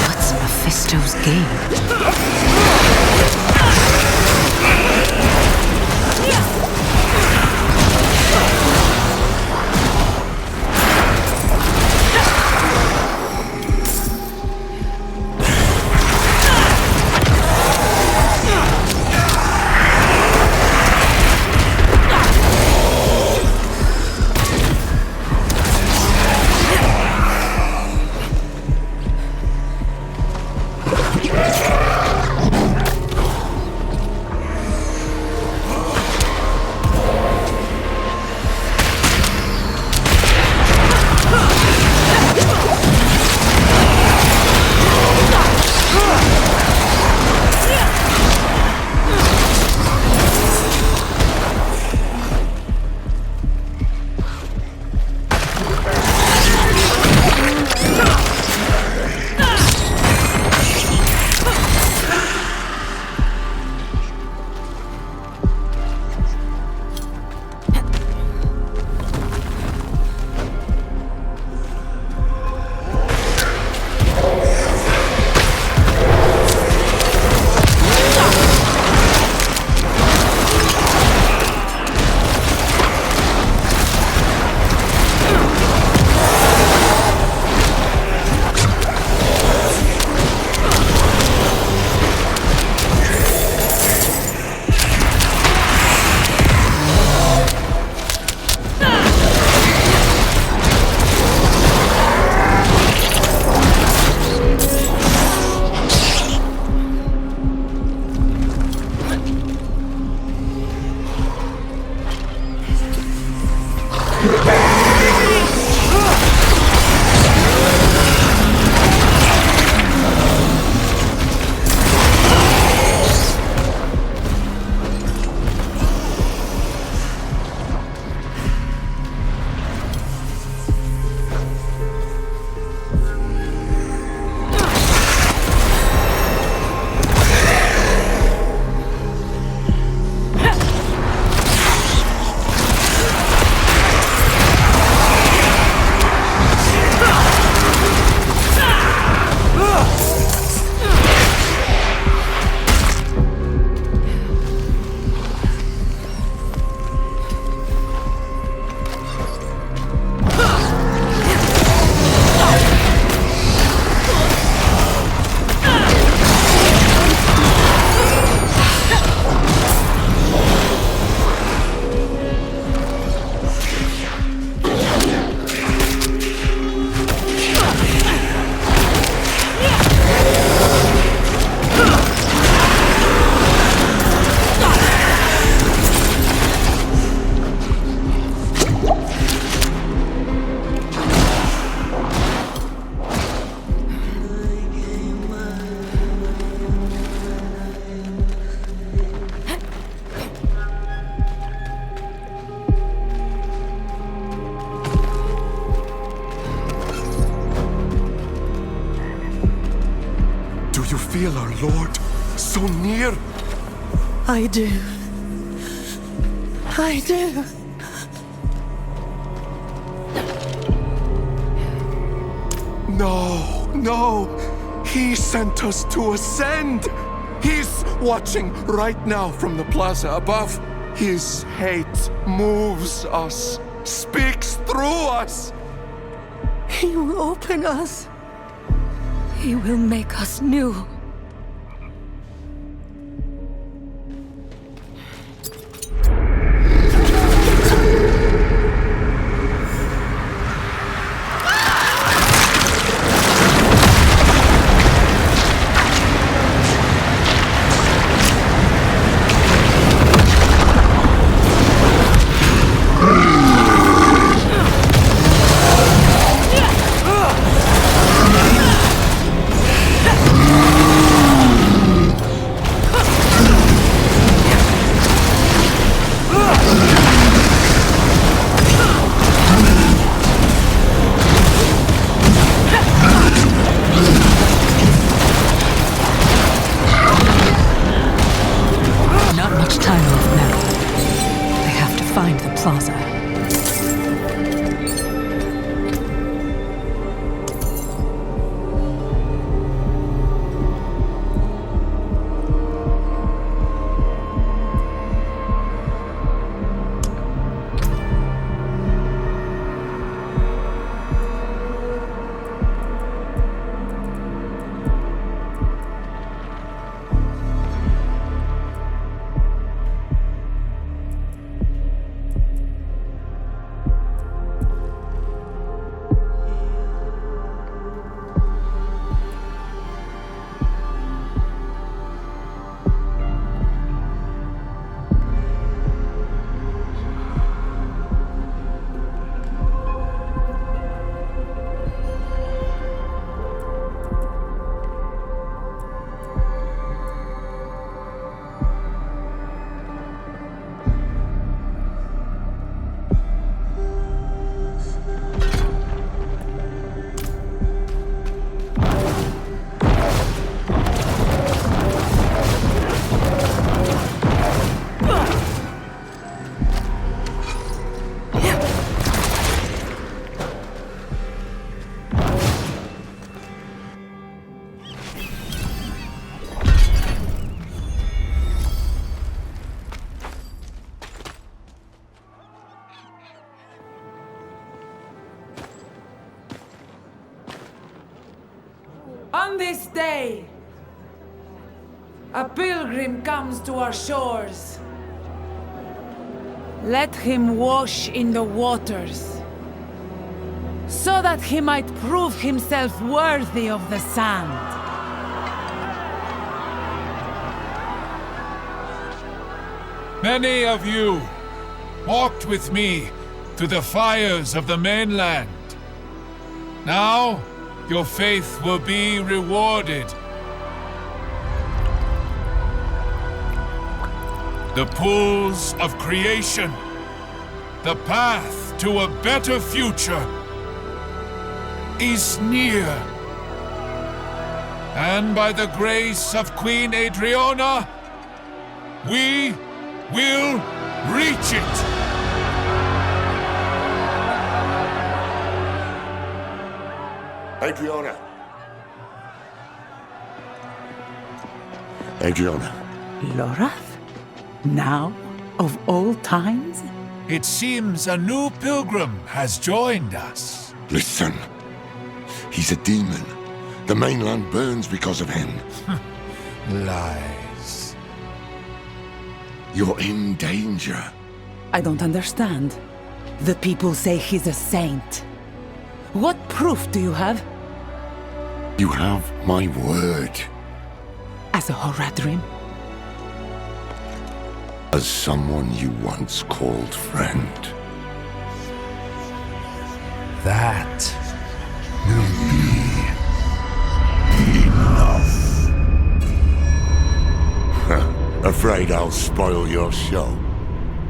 Speaker 2: What's Mephisto's game?
Speaker 19: feel our Lord so near?
Speaker 20: I do. I do.
Speaker 19: No, no. He sent us to ascend. He's watching right now from the plaza above. His hate moves us, speaks through us.
Speaker 20: He will open us. He will make us new.
Speaker 11: this day, a pilgrim comes to our shores. Let him wash in the waters, so that he might prove himself worthy of the sand.
Speaker 4: Many of you walked with me to the fires of the mainland. Now, your faith will be rewarded. The pools of creation, the path to a better future, is near. And by the grace of Queen Adriana, we will reach it.
Speaker 1: Adriana. Adriana.
Speaker 11: Lorath? Now, of all times?
Speaker 4: It seems a new pilgrim has joined us.
Speaker 1: Listen. He's a demon. The mainland burns because of him.
Speaker 4: Lies.
Speaker 1: You're in danger.
Speaker 11: I don't understand. The people say he's a saint. What proof do you have?
Speaker 1: You have my word.
Speaker 11: As a Horadrim?
Speaker 1: As someone you once called friend.
Speaker 4: That
Speaker 1: will be enough. Afraid I'll spoil your show?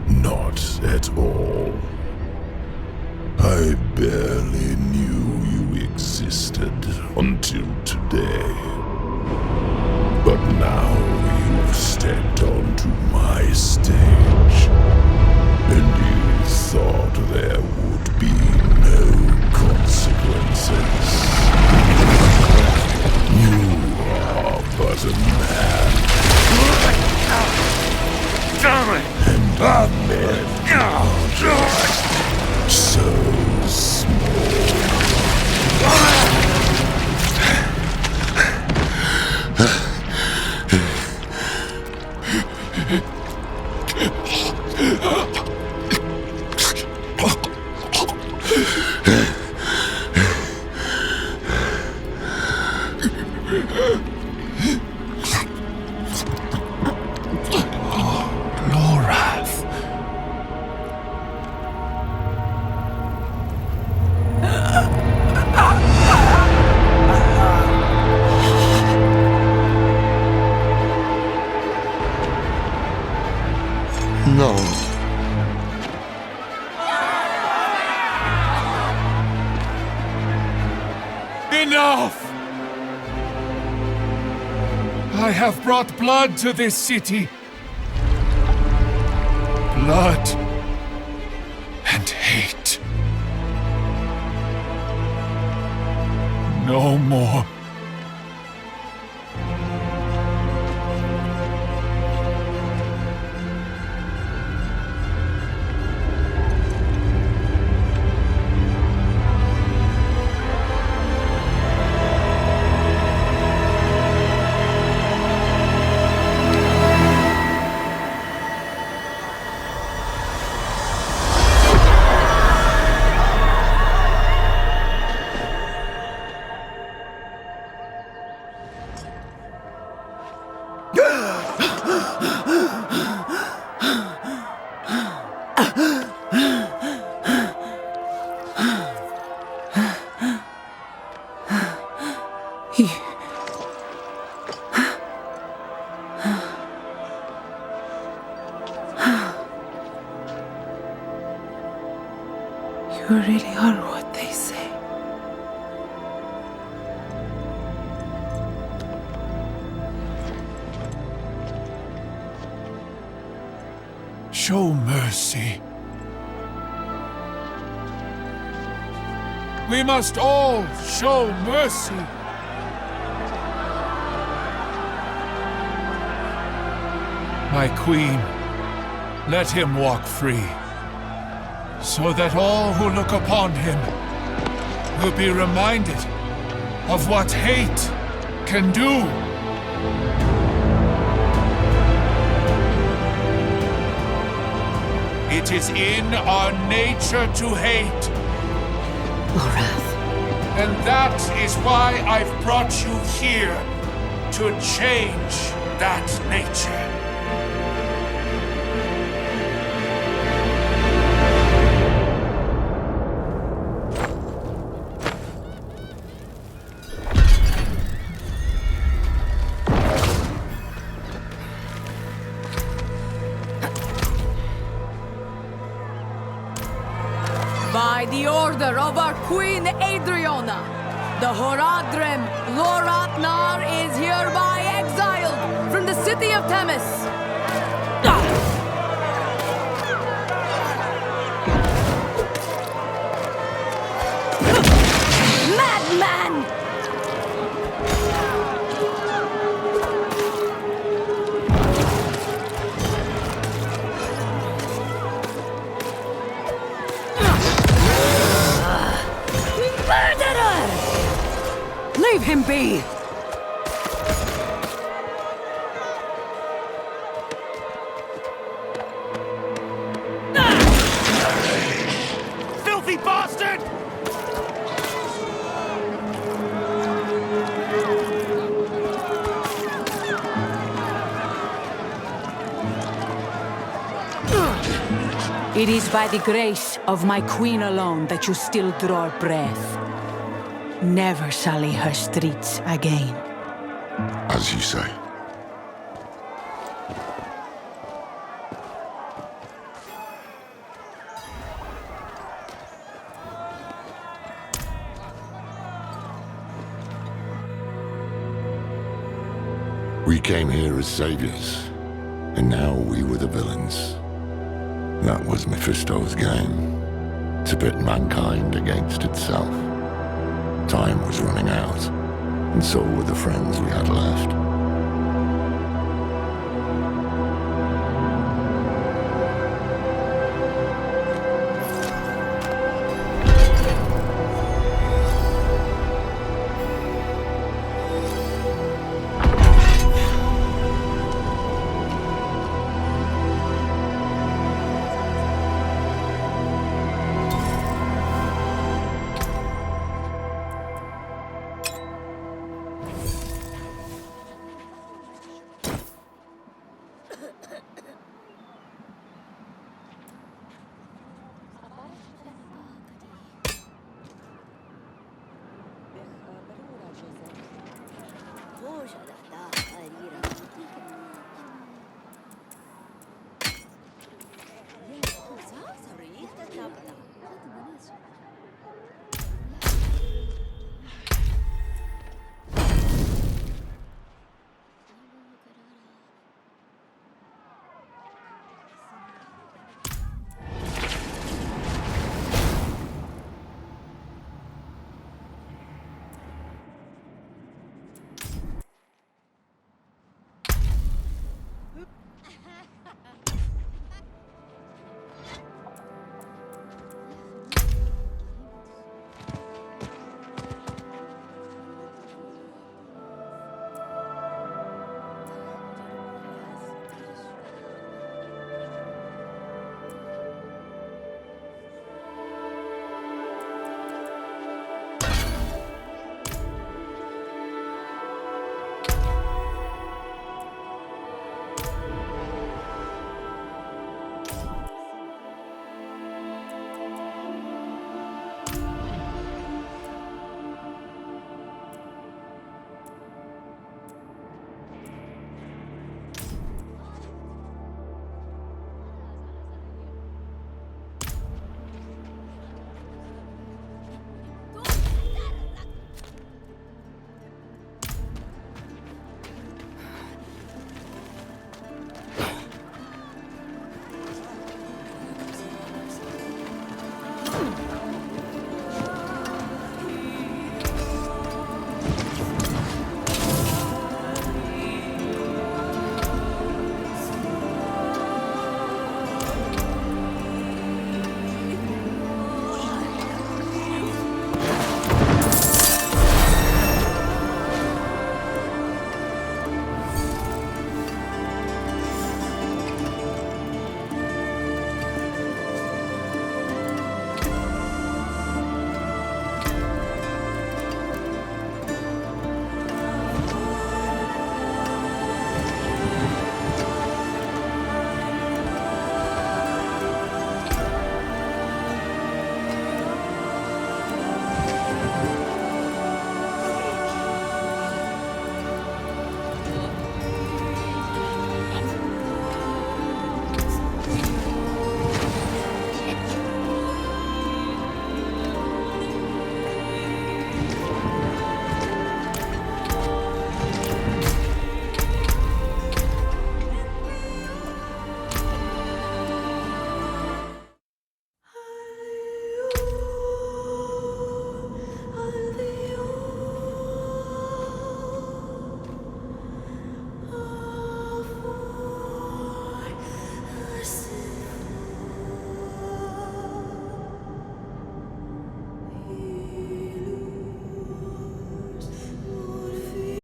Speaker 22: Not at all. I barely knew you existed until today. But now you've stepped onto my stage, and you thought there would be no consequences. You are but a man. And men are just so small.
Speaker 1: No.
Speaker 4: Enough! I have brought blood to this city. Blood and hate. No more.
Speaker 11: You really are what they say.
Speaker 4: Show mercy. We must all show mercy. My queen, let him walk free, so that all who look upon him will be reminded of what hate can do. It is in our nature to hate.
Speaker 2: Lorath.
Speaker 4: And that is why I've brought you here, to change that nature.
Speaker 18: By the order of our Queen Adriana, the Horadrim Loratnar is hereby exiled from the city of Themis.
Speaker 14: Madman! Murderer!
Speaker 18: Leave him be!
Speaker 16: Filthy bastard!
Speaker 11: It is by the grace of my queen alone that you still draw breath. Never sully her streets again.
Speaker 1: As you say. We came here as saviors, and now we were the villains. That was Mephisto's game, to pit mankind against itself. Time was running out, and so were the friends we had left.